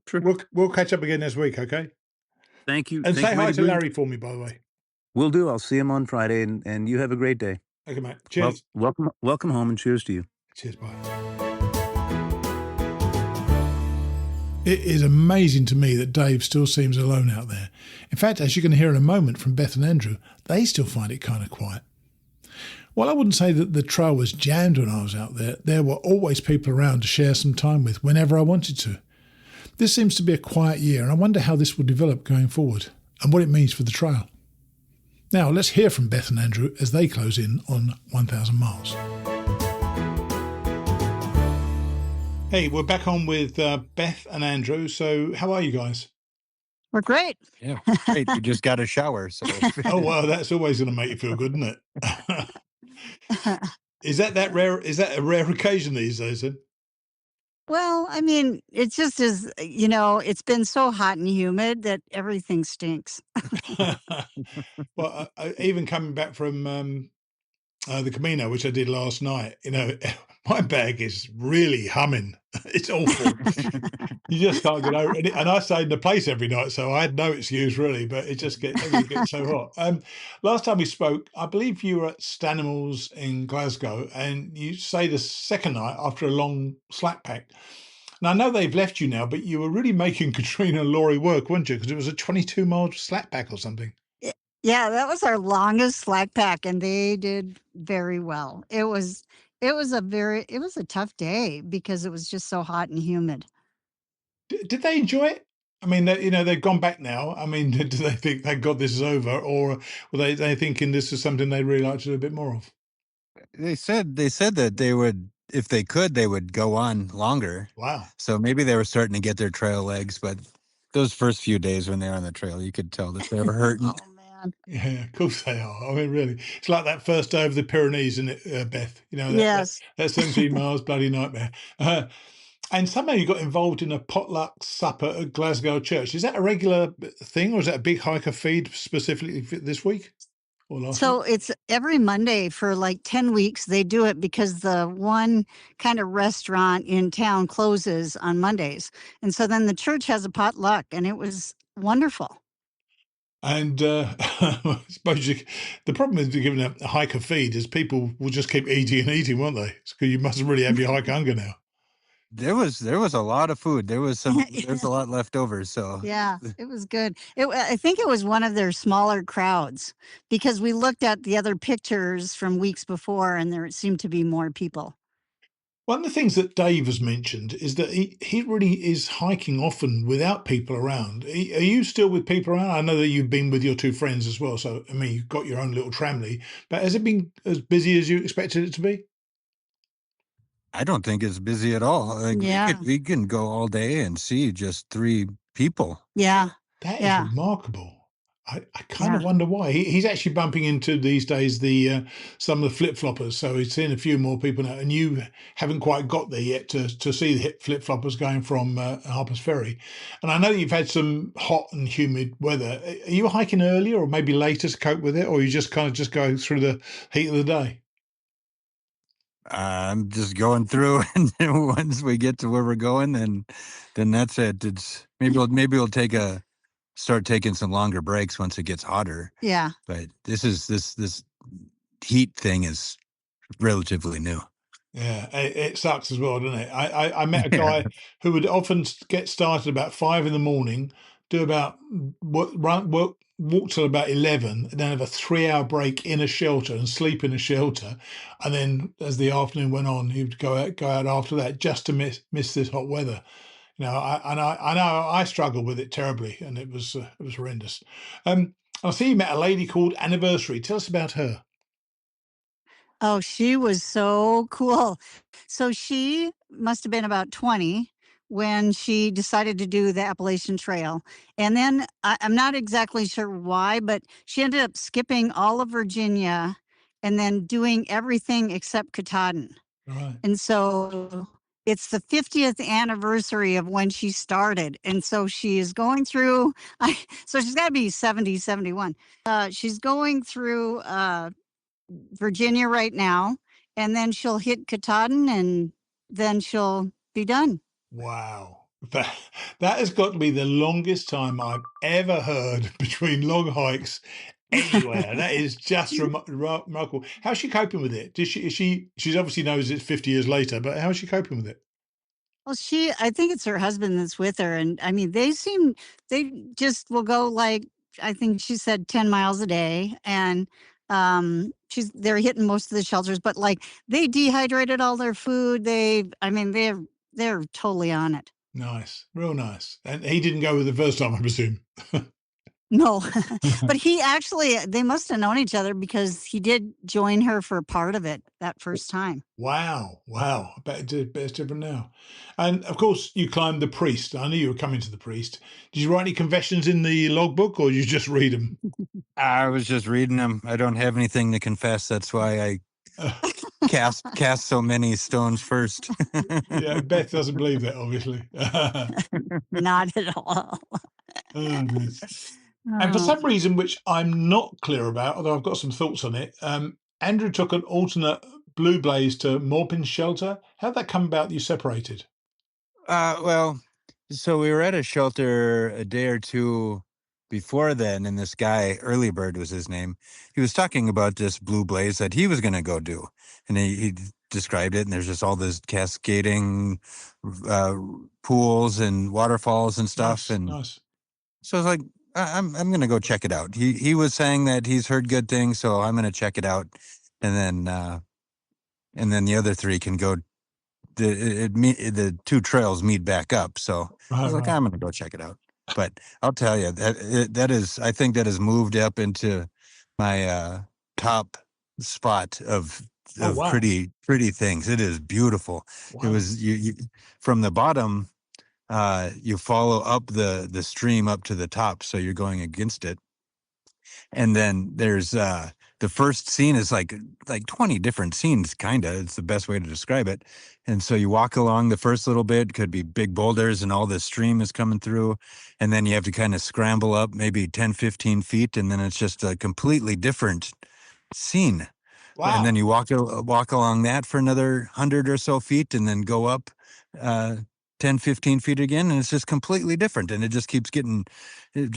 [SPEAKER 1] we'll catch up again next week, okay?
[SPEAKER 3] Thank you.
[SPEAKER 1] And
[SPEAKER 3] Thank
[SPEAKER 1] say
[SPEAKER 3] you,
[SPEAKER 1] hi
[SPEAKER 3] Mighty
[SPEAKER 1] to
[SPEAKER 3] Blue.
[SPEAKER 1] Larry for me, by the way.
[SPEAKER 3] Will do. I'll see him on Friday, and you have a great day.
[SPEAKER 1] Okay, mate. Cheers.
[SPEAKER 3] Welcome home, and cheers to you.
[SPEAKER 1] Cheers. Bye. It is amazing to me that Dave still seems alone out there. In fact, as you're going to hear in a moment from Beth and Andrew, they still find it kind of quiet. While I wouldn't say that the trail was jammed when I was out there, there were always people around to share some time with whenever I wanted to. This seems to be a quiet year, and I wonder how this will develop going forward and what it means for the trail. Now, let's hear from Beth and Andrew as they close in on 1,000 miles. Hey, we're back on with Beth and Andrew. So how are you guys?
[SPEAKER 4] We're great.
[SPEAKER 5] Yeah, great. We just got a shower, so
[SPEAKER 1] Oh, well, that's always going to make you feel good, isn't it? Is that rare? Is that a rare occasion these days then?
[SPEAKER 4] Well, I mean, it just is, it's been so hot and humid that everything stinks.
[SPEAKER 1] Well, even coming back from the Camino, which I did last night, my bag is really humming. It's awful. You just can't get over it. And I stayed in the place every night, so I had no excuse really, but it just gets so hot. Last time we spoke, I believe you were at Stanimals in Glasgow, and you say the second night after a long slack pack. Now, I know they've left you now, but you were really making Katrina and Laurie work, weren't you? Because it was a 22-mile slack pack or something.
[SPEAKER 4] Yeah, that was our longest slack pack, and they did very well. It was a tough day because it was just so hot and humid.
[SPEAKER 1] Did they enjoy it? I mean, they've gone back now. I mean, do they think, thank God this is over, or were they thinking this is something they'd really like to do a bit more of?
[SPEAKER 5] they said that they would, if they could, they would go on longer.
[SPEAKER 1] Wow.
[SPEAKER 5] So maybe they were starting to get their trail legs, but those first few days when they were on the trail, you could tell that they were hurting.
[SPEAKER 4] Oh man.
[SPEAKER 1] Yeah, of course they are. I mean, really, it's like that first day of the Pyrenees, isn't it, Beth?
[SPEAKER 4] Yes.
[SPEAKER 1] That 17 miles, bloody nightmare. And somehow you got involved in a potluck supper at Glasgow Church. Is that a regular thing, or is that a big hiker feed specifically for this week or last week?
[SPEAKER 4] So it's every Monday for like 10 weeks. They do it because the one kind of restaurant in town closes on Mondays. And so then the church has a potluck, and it was wonderful.
[SPEAKER 1] And I suppose the problem with giving a hiker feed is people will just keep eating and eating, won't they? Because you must really have your hiker hunger now.
[SPEAKER 5] There was a lot of food. There's a lot left over. So
[SPEAKER 4] Yeah, it was good. I think it was one of their smaller crowds because we looked at the other pictures from weeks before, and there seemed to be more people.
[SPEAKER 1] One of the things that Dave has mentioned is that he really is hiking often without people around. Are you still with people around? I know that you've been with your two friends as well. So, I mean, you've got your own little tramley, but has it been as busy as you expected it to be?
[SPEAKER 5] I don't think it's busy at all. Like,
[SPEAKER 4] Yeah.
[SPEAKER 5] we can go all day and see just 3 people.
[SPEAKER 4] Yeah.
[SPEAKER 1] That is
[SPEAKER 4] Yeah.
[SPEAKER 1] remarkable. I kind of
[SPEAKER 4] Yeah.
[SPEAKER 1] wonder why. He's actually bumping into these days some of the flip-floppers, so he's seeing a few more people now, and you haven't quite got there yet to see the flip-floppers going from Harper's Ferry. And I know you've had some hot and humid weather. Are you hiking earlier or maybe later to cope with it, or you just kind of just go through the heat of the day?
[SPEAKER 5] I'm just going through, and then once we get to where we're going, then that's it. It's maybe we'll start taking some longer breaks once it gets hotter.
[SPEAKER 4] Yeah.
[SPEAKER 5] But this heat thing is relatively new.
[SPEAKER 1] Yeah, it sucks as well, doesn't it? I met a guy who would often get started about 5 a.m, do about walk till about 11, and then have a 3-hour break in a shelter and sleep in a shelter, and then as the afternoon went on, he would go out after that just to miss this hot weather. I know I struggled with it terribly, and it was horrendous. I see you met a lady called Anniversary. Tell us about her.
[SPEAKER 4] Oh, she was so cool. So she must have been about 20 when she decided to do the Appalachian Trail. And then I'm not exactly sure why, but she ended up skipping all of Virginia and then doing everything except Katahdin.
[SPEAKER 1] Right.
[SPEAKER 4] And so it's the 50th anniversary of when she started. And so she is going through, so she's got to be 70, 71. She's going through Virginia right now, and then she'll hit Katahdin, and then she'll be done.
[SPEAKER 1] Wow. That has got to be the longest time I've ever heard between long hikes anywhere. That is just remarkable. How's she coping with it? She's obviously knows it's 50 years later, but how's she coping with it?
[SPEAKER 4] Well, I think it's her husband that's with her. And I mean, they just will go like, I think she said 10 miles a day. And they're hitting most of the shelters, but like they dehydrated all their food. They're totally on it.
[SPEAKER 1] Nice. Real nice. And he didn't go with the first time, I presume.
[SPEAKER 4] No, but they must have known each other because he did join her for part of it that first time.
[SPEAKER 1] Wow. I bet it's different now. And of course, you climbed the Priest. I knew you were coming to the Priest. Did you write any confessions in the logbook, or you just read them?
[SPEAKER 5] I was just reading them. I don't have anything to confess. That's why I cast so many stones first.
[SPEAKER 1] Yeah, Beth doesn't believe that, obviously.
[SPEAKER 4] Not at all.
[SPEAKER 1] Oh, nice. And for some reason, which I'm not clear about, although I've got some thoughts on it, Andrew took an alternate Blue Blaze to Morpin's shelter. How'd that come about that you separated?
[SPEAKER 5] Well, so we were at a shelter a day or two before then, and this guy, Early Bird was his name, he was talking about this Blue Blaze that he was going to go do. And he described it, and there's just all this cascading pools and waterfalls and stuff.
[SPEAKER 1] Nice.
[SPEAKER 5] So I was like, I'm going to go check it out. He was saying that he's heard good things, so I'm going to check it out. And then the other three can go. The two trails meet back up. So I was like, I'm going to go check it out. But I'll tell you I think that has moved up into my top spot of pretty things. It is beautiful. Wow. It was you from the bottom. You follow up the stream up to the top, so you're going against it. And then there's the first scene is like 20 different scenes, kind of. It's the best way to describe it. And so you walk along the first little bit, could be big boulders, and all this stream is coming through. And then you have to kind of scramble up maybe 10, 15 feet, and then it's just a completely different scene. Wow. And then you walk along that for another 100 or so feet, and then go up 10, 15 feet again, and it's just completely different. And it just keeps getting, I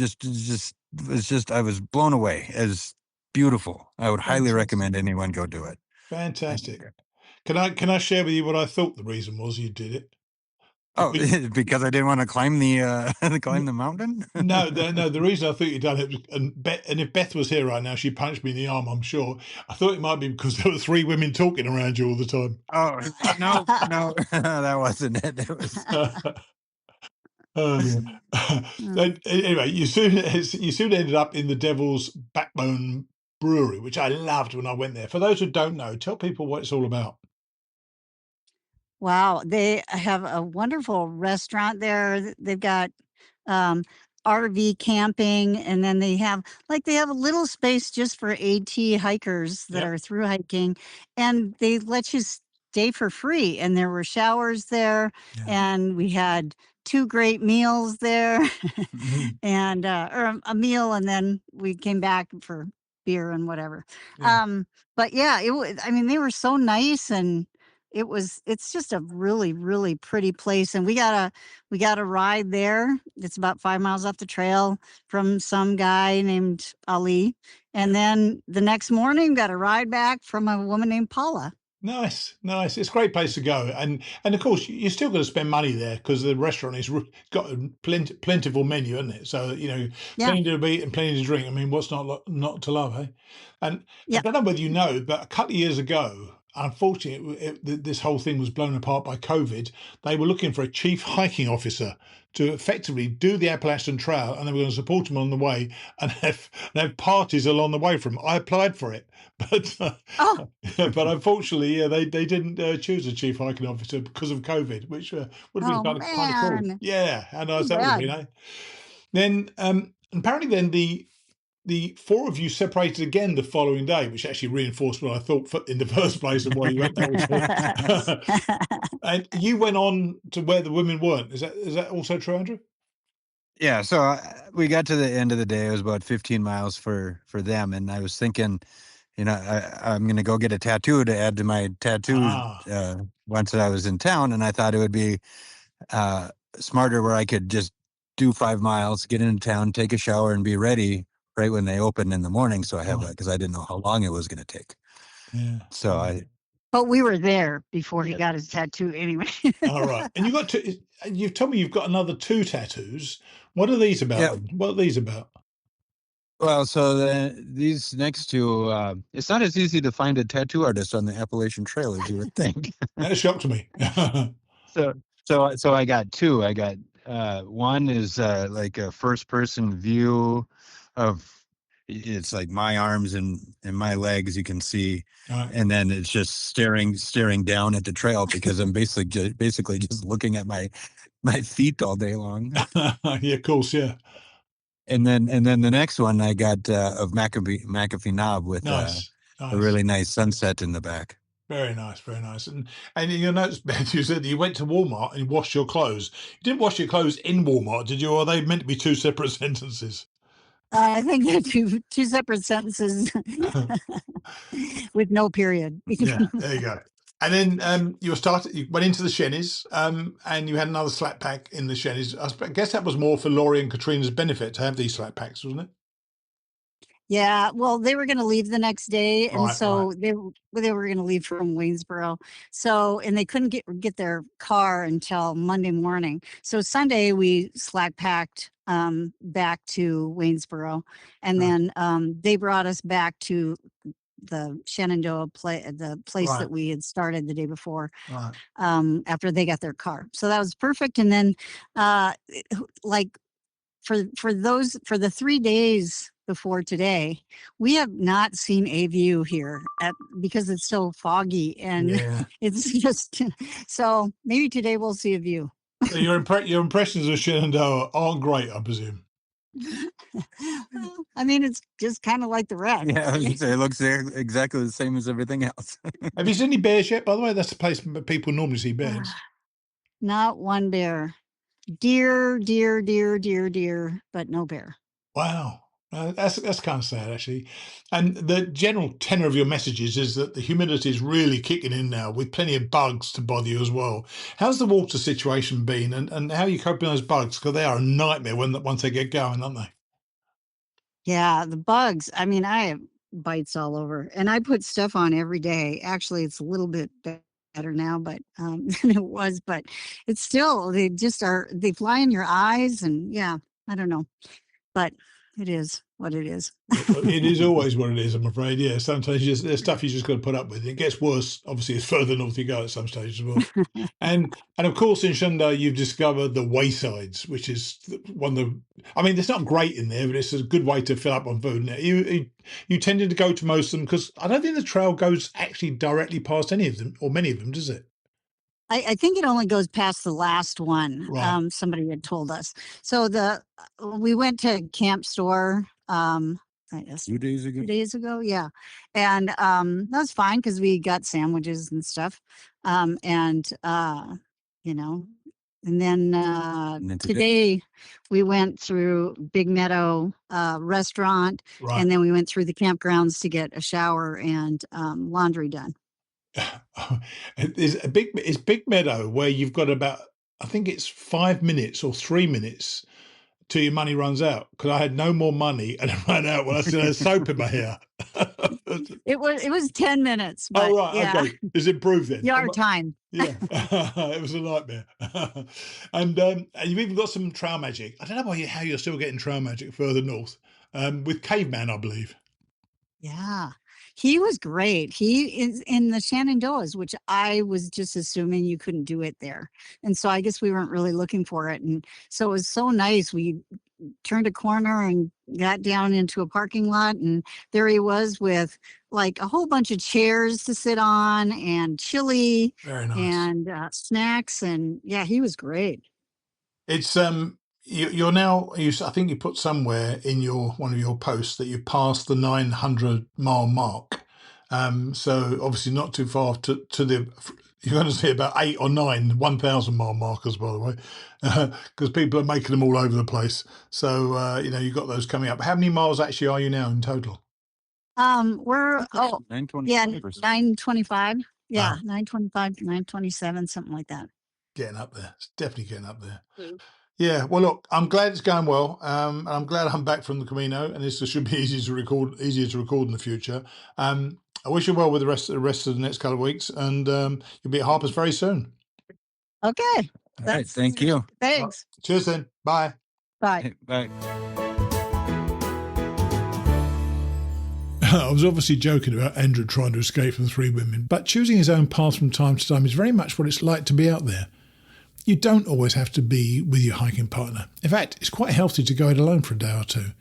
[SPEAKER 5] was blown away. As beautiful. I would highly recommend anyone go do it.
[SPEAKER 1] Fantastic. Can I share with you what I thought the reason was you did it?
[SPEAKER 5] Oh, because I didn't want to climb the mountain?
[SPEAKER 1] No. The reason I thought you'd done it, and if Beth was here right now, she'd punch me in the arm, I'm sure. I thought it might be because there were three women talking around you all the time.
[SPEAKER 5] Oh, no, that wasn't it. It was...
[SPEAKER 1] Anyway, you soon ended up in the Devil's Backbone Brewery, which I loved when I went there. For those who don't know, tell people what it's all about.
[SPEAKER 4] Wow, they have a wonderful restaurant there. They've got RV camping, and then they have a little space just for AT hikers that are through hiking, and they let you stay for free. And there were showers there, and we had 2 great meals there, and or a meal, and then we came back for beer and whatever. But yeah, it was. I mean, they were so nice, and it's just a really, really pretty place. And we got a ride there. It's about 5 miles off the trail from some guy named Ali. And then the next morning got a ride back from a woman named Paula.
[SPEAKER 1] Nice. It's a great place to go. And of course, you're still going to spend money there because the restaurant has got a plentiful menu, isn't it? So, plenty to eat and plenty to drink. I mean, what's not to love, eh? And I don't know whether you know, but a couple of years ago, unfortunately, this whole thing was blown apart by COVID. They were looking for a chief hiking officer to effectively do the Appalachian Trail, and they were going to support them on the way and have parties along the way from. I applied for it, but unfortunately, they didn't choose a chief hiking officer because of COVID, which would have been kind of cool. Yeah, how nice that would have been, eh? Then apparently, then the the four of you separated again the following day, which actually reinforced what I thought in the first place and why you went there. And you went on to where the women weren't. Is that also true, Andrew?
[SPEAKER 5] Yeah, so we got to the end of the day. It was about 15 miles for them, and I was thinking, I'm going to go get a tattoo to add to my tattoos once I was in town, and I thought it would be smarter where I could just do 5 miles, get into town, take a shower, and be ready right when they open in the morning. So I have because I didn't know how long it was going to take.
[SPEAKER 1] Yeah.
[SPEAKER 5] So
[SPEAKER 4] But we were there before he got his tattoo anyway.
[SPEAKER 1] All right. And you've told me you've got another 2 tattoos. What are these about?
[SPEAKER 5] Yeah.
[SPEAKER 1] What are these about?
[SPEAKER 5] Well, so these next 2, it's not as easy to find a tattoo artist on the Appalachian Trail as you would think.
[SPEAKER 1] That shocked me.
[SPEAKER 5] So I got 2. I got one is like a first person view of it's like my arms and my legs, you can see,
[SPEAKER 1] Right.
[SPEAKER 5] and then it's just staring down at the trail because I'm basically just looking at my feet all day long.
[SPEAKER 1] Yeah, of course, yeah.
[SPEAKER 5] And then the next one I got of McAfee Knob with
[SPEAKER 1] Nice.
[SPEAKER 5] a really nice sunset in the back.
[SPEAKER 1] Very nice, very nice. And you'll notice, Ben, you said that you went to Walmart and washed your clothes. You didn't wash your clothes in Walmart, did you? Or are they meant to be 2 separate sentences?
[SPEAKER 4] I think they're two separate sentences with no period.
[SPEAKER 1] Yeah, there you go. And then you went into the Shennies, and you had another slack pack in the Shennies. I guess that was more for Laurie and Katrina's benefit to have these slack packs, wasn't it?
[SPEAKER 4] Yeah, well, they were going to leave the next day, and
[SPEAKER 1] Right.
[SPEAKER 4] they were going to leave from Waynesboro. So, and they couldn't get their car until Monday morning. So Sunday we slack packed back to Waynesboro, and
[SPEAKER 1] Right.
[SPEAKER 4] then they brought us back to the Shenandoah the place
[SPEAKER 1] Right.
[SPEAKER 4] that we had started the day before.
[SPEAKER 1] Right.
[SPEAKER 4] After they got their car, so that was perfect. And then, like for the 3 days before today, we have not seen a view here because it's so foggy and
[SPEAKER 1] Yeah.
[SPEAKER 4] it's just so maybe today we'll see a view.
[SPEAKER 1] So your impressions of Shenandoah aren't great, I presume.
[SPEAKER 4] I mean, it's just kind of like the rest.
[SPEAKER 5] Yeah, it looks exactly the same as everything else.
[SPEAKER 1] Have you seen any bears yet? By the way, that's the place people normally see bears.
[SPEAKER 4] Not one bear. Deer, but no bear.
[SPEAKER 1] Wow. That's kind of sad, actually. And the general tenor of your messages is that the humidity is really kicking in now with plenty of bugs to bother you as well. How's the water situation been, and how are you coping with those bugs? Because they are a nightmare once they get going, aren't they?
[SPEAKER 4] Yeah, the bugs. I mean, I have bites all over, and I put stuff on every day. Actually, it's a little bit better now, but than it was. But it's still, they fly in your eyes, and yeah, I don't know, but it is what it is.
[SPEAKER 1] It is always what it is, I'm afraid. Yeah, sometimes there's stuff you just got to put up with. It gets worse, obviously, as further north you go at some stage as well. and of course, in Shenandoah, you've discovered the waysides, which is one of the. I mean, it's not great in there, but it's a good way to fill up on food. Now, you tended to go to most of them because I don't think the trail goes actually directly past any of them or many of them, does it?
[SPEAKER 4] I think it only goes past the last one.
[SPEAKER 1] Right.
[SPEAKER 4] Somebody had told us. So we went to Camp Store. I guess
[SPEAKER 5] 2 days ago.
[SPEAKER 4] 2 days ago, yeah, and that was fine because we got sandwiches and stuff, and you know, and then today we went through Big Meadow restaurant,
[SPEAKER 1] Right.
[SPEAKER 4] and then we went through the campgrounds to get a shower and laundry done.
[SPEAKER 1] Is Big Meadow where you've got about, I think it's 5 minutes or 3 minutes till your money runs out, because I had no more money and it ran out when I still had soap in my hair.
[SPEAKER 4] It was 10 minutes. But
[SPEAKER 1] Oh, right.
[SPEAKER 4] yeah.
[SPEAKER 1] Okay. It's improved then.
[SPEAKER 4] Yard time.
[SPEAKER 1] Yeah. It was a nightmare. And you've even got some trail magic. I don't know how you're still getting trail magic further north, with Caveman, I believe.
[SPEAKER 4] Yeah. He was great. He is in the Shenandoahs, which I was just assuming you couldn't do it there. And so I guess we weren't really looking for it. And so it was so nice. We turned a corner and got down into a parking lot, and there he was with like a whole bunch of chairs to sit on and chili.
[SPEAKER 1] Very nice.
[SPEAKER 4] And snacks. And yeah, he was great.
[SPEAKER 1] It's you're now. I think you put somewhere in one of your posts that you passed the 900-mile mark. So obviously not too far to the. You're going to see about 8 or 9 1,000-mile markers, by the way, because people are making them all over the place. So you've got those coming up. How many miles actually are you now in total?
[SPEAKER 4] We're
[SPEAKER 5] 925
[SPEAKER 4] yeah,
[SPEAKER 5] or something.
[SPEAKER 4] 925. Yeah,
[SPEAKER 1] Wow.
[SPEAKER 4] 925 to 927, something like that.
[SPEAKER 1] Getting up there. It's definitely getting up there.
[SPEAKER 4] Mm.
[SPEAKER 1] Yeah, well, look, I'm glad it's going well. And I'm glad I'm back from the Camino, and this should be easier to record in the future. I wish you well with the rest of the next couple of weeks, and you'll be at Harper's very soon.
[SPEAKER 4] Okay.
[SPEAKER 5] All right. Thank you.
[SPEAKER 4] Thanks.
[SPEAKER 1] Cheers then. Bye.
[SPEAKER 4] Bye.
[SPEAKER 5] Bye.
[SPEAKER 1] I was obviously joking about Andrew trying to escape from 3 women, but choosing his own path from time to time is very much what it's like to be out there. You don't always have to be with your hiking partner. In fact, it's quite healthy to go it alone for a day or two.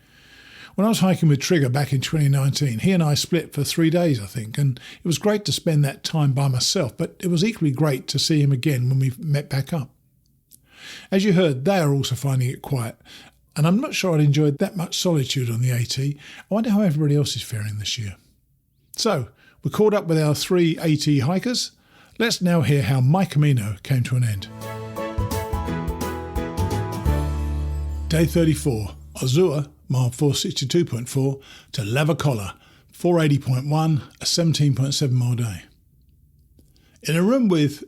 [SPEAKER 1] When I was hiking with Trigger back in 2019, he and I split for 3 days, I think, and it was great to spend that time by myself, but it was equally great to see him again when we met back up. As you heard, they are also finding it quiet, and I'm not sure I'd enjoyed that much solitude on the AT. I wonder how everybody else is faring this year. So, we caught up with our 3 AT hikers. Let's now hear how my Camino came to an end. Day 34, Azua, mile 462.4, to Lavacolla, 480.1, a 17.7 mile day. In a room with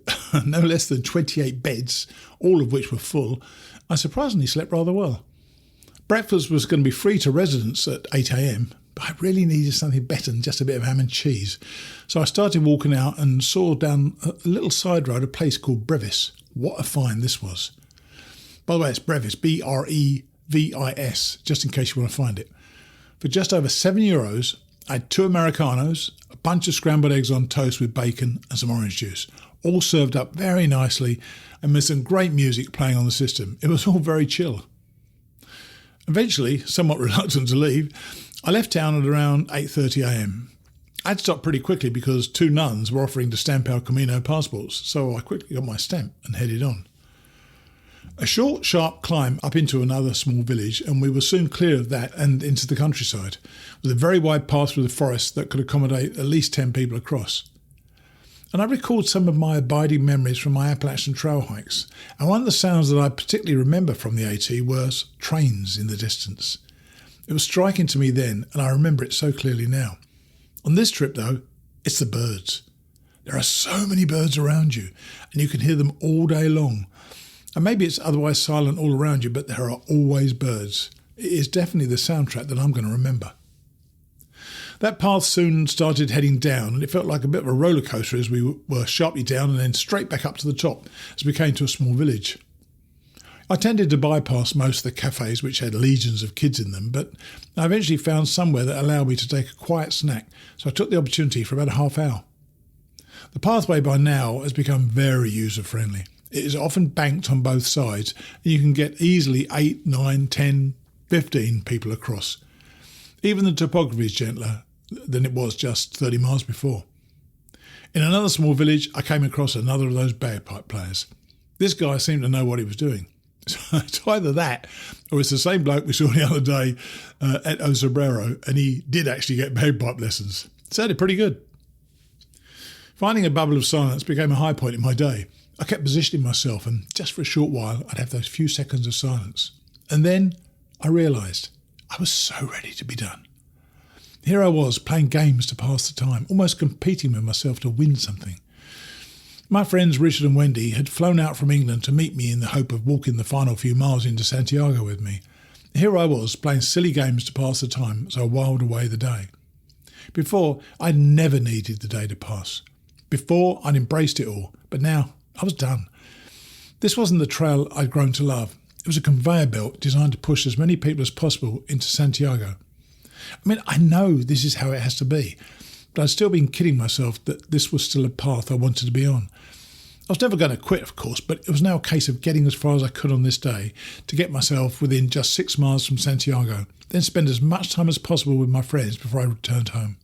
[SPEAKER 1] no less than 28 beds, all of which were full, I surprisingly slept rather well. Breakfast was going to be free to residents at 8 a.m, but I really needed something better than just a bit of ham and cheese. So I started walking out and saw down a little side road a place called Brevis. What a find this was. By the way, it's Brevis, Brevis, just in case you want to find it. For just over €7, I had 2 Americanos, a bunch of scrambled eggs on toast with bacon and some orange juice, all served up very nicely and with some great music playing on the system. It was all very chill. Eventually, somewhat reluctant to leave, I left town at around 8:30 a.m. I had stopped pretty quickly because 2 nuns were offering to stamp our Camino passports, so I quickly got my stamp and headed on. A short, sharp climb up into another small village, and we were soon clear of that and into the countryside, with a very wide path through the forest that could accommodate at least 10 people across. And I recalled some of my abiding memories from my Appalachian Trail hikes, and one of the sounds that I particularly remember from the AT was trains in the distance. It was striking to me then, and I remember it so clearly now. On this trip, though, it's the birds. There are so many birds around you, and you can hear them all day long. And maybe it's otherwise silent all around you, but there are always birds. It is definitely the soundtrack that I'm going to remember. That path soon started heading down, and it felt like a bit of a roller coaster as we were sharply down and then straight back up to the top as we came to a small village. I tended to bypass most of the cafes which had legions of kids in them, but I eventually found somewhere that allowed me to take a quiet snack, so I took the opportunity for about a half hour. The pathway by now has become very user-friendly. It is often banked on both sides, and you can get easily 8, 9, 10, 15 people across. Even the topography is gentler than it was just 30 miles before. In another small village, I came across another of those bagpipe players. This guy seemed to know what he was doing. So it's either that, or it's the same bloke we saw the other day at O Sobrero, and he did actually get bagpipe lessons. It sounded pretty good. Finding a bubble of silence became a high point in my day. I kept positioning myself, and just for a short while, I'd have those few seconds of silence. And then I realised I was so ready to be done. Here I was, playing games to pass the time, almost competing with myself to win something. My friends Richard and Wendy had flown out from England to meet me in the hope of walking the final few miles into Santiago with me. Here I was, playing silly games to pass the time as I whiled away the day. Before, I'd never needed the day to pass. Before, I'd embraced it all, but now I was done. This wasn't the trail I'd grown to love. It was a conveyor belt designed to push as many people as possible into Santiago. I mean, I know this is how it has to be, but I'd still been kidding myself that this was still a path I wanted to be on. I was never going to quit, of course, but it was now a case of getting as far as I could on this day to get myself within just 6 miles from Santiago, then spend as much time as possible with my friends before I returned home.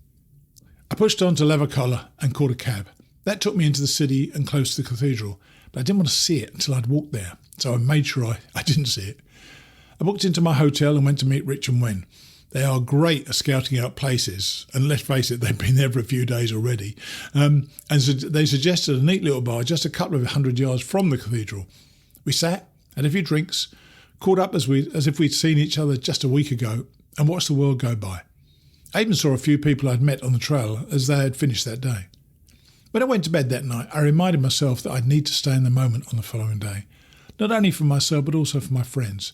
[SPEAKER 1] I pushed on to Lavacolla and called a cab. That took me into the city and close to the cathedral, but I didn't want to see it until I'd walked there, so I made sure I didn't see it. I booked into my hotel and went to meet Rich and Wen. They are great at scouting out places, and let's face it, they've been there for a few days already. And so they suggested a neat little bar just a couple of 100 yards from the cathedral. We sat, had a few drinks, caught up as if we'd seen each other just a week ago, and watched the world go by. I even saw a few people I'd met on the trail as they had finished that day. When I went to bed that night, I reminded myself that I'd need to stay in the moment on the following day, not only for myself but also for my friends.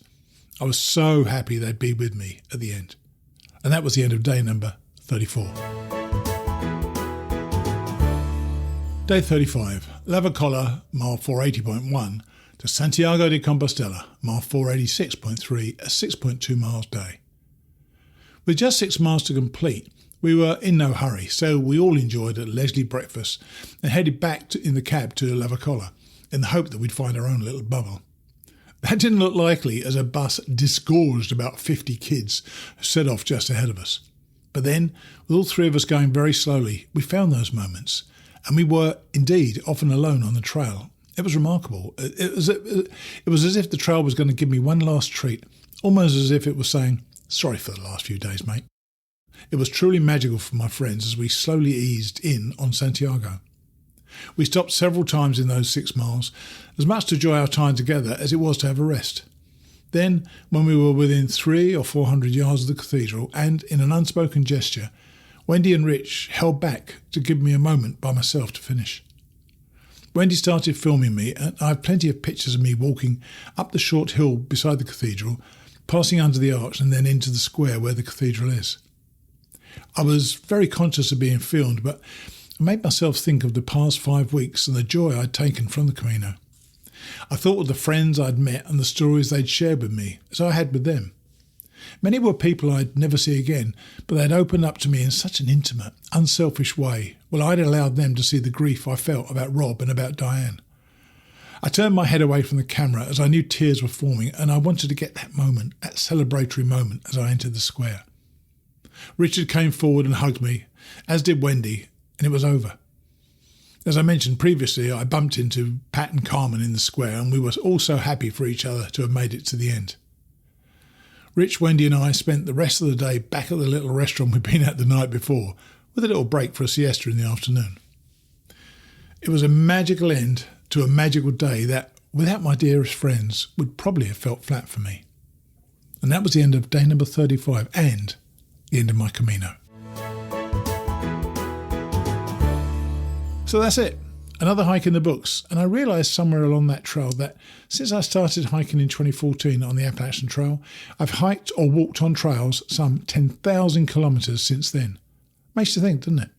[SPEAKER 1] I was so happy they'd be with me at the end. And that was the end of day number 34. Day 35, Lavacolla, mile 480.1 to Santiago de Compostela, mile 486.3, a 6.2 miles day. With just 6 miles to complete, we were in no hurry, so we all enjoyed a leisurely breakfast and headed back in the cab to Lavacolla in the hope that we'd find our own little bubble. That didn't look likely as a bus disgorged about 50 kids who set off just ahead of us. But then, with all three of us going very slowly, we found those moments, and we were indeed often alone on the trail. It was remarkable. It was as if the trail was going to give me one last treat, almost as if it was saying, "Sorry for the last few days, mate." It was truly magical for my friends as we slowly eased in on Santiago. We stopped several times in those 6 miles, as much to enjoy our time together as it was to have a rest. Then, when we were within 300 or 400 yards of the cathedral, and in an unspoken gesture, Wendy and Rich held back to give me a moment by myself to finish. Wendy started filming me, and I have plenty of pictures of me walking up the short hill beside the cathedral, passing under the arch and then into the square where the cathedral is. I was very conscious of being filmed, but I made myself think of the past 5 weeks and the joy I'd taken from the Camino. I thought of the friends I'd met and the stories they'd shared with me, as I had with them. Many were people I'd never see again, but they'd opened up to me in such an intimate, unselfish way, while I'd allowed them to see the grief I felt about Rob and about Diane. I turned my head away from the camera as I knew tears were forming, and I wanted to get that moment, that celebratory moment, as I entered the square. Richard came forward and hugged me, as did Wendy, and it was over. As I mentioned previously, I bumped into Pat and Carmen in the square, and we were all so happy for each other to have made it to the end. Rich, Wendy and I spent the rest of the day back at the little restaurant we'd been at the night before, with a little break for a siesta in the afternoon. It was a magical end to a magical day that, without my dearest friends, would probably have felt flat for me. And that was the end of day number 35 and the end of my Camino. So that's it. Another hike in the books, and I realised somewhere along that trail that since I started hiking in 2014 on the Appalachian Trail, I've hiked or walked on trails some 10,000 kilometres since then. Makes you think, doesn't it?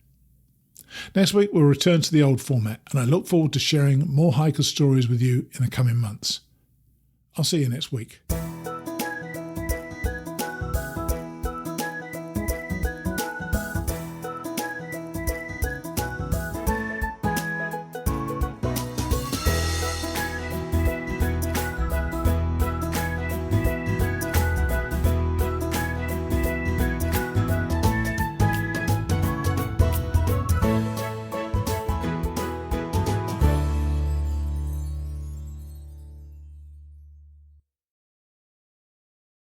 [SPEAKER 1] Next week we'll return to the old format, and I look forward to sharing more hiker stories with you in the coming months. I'll see you next week.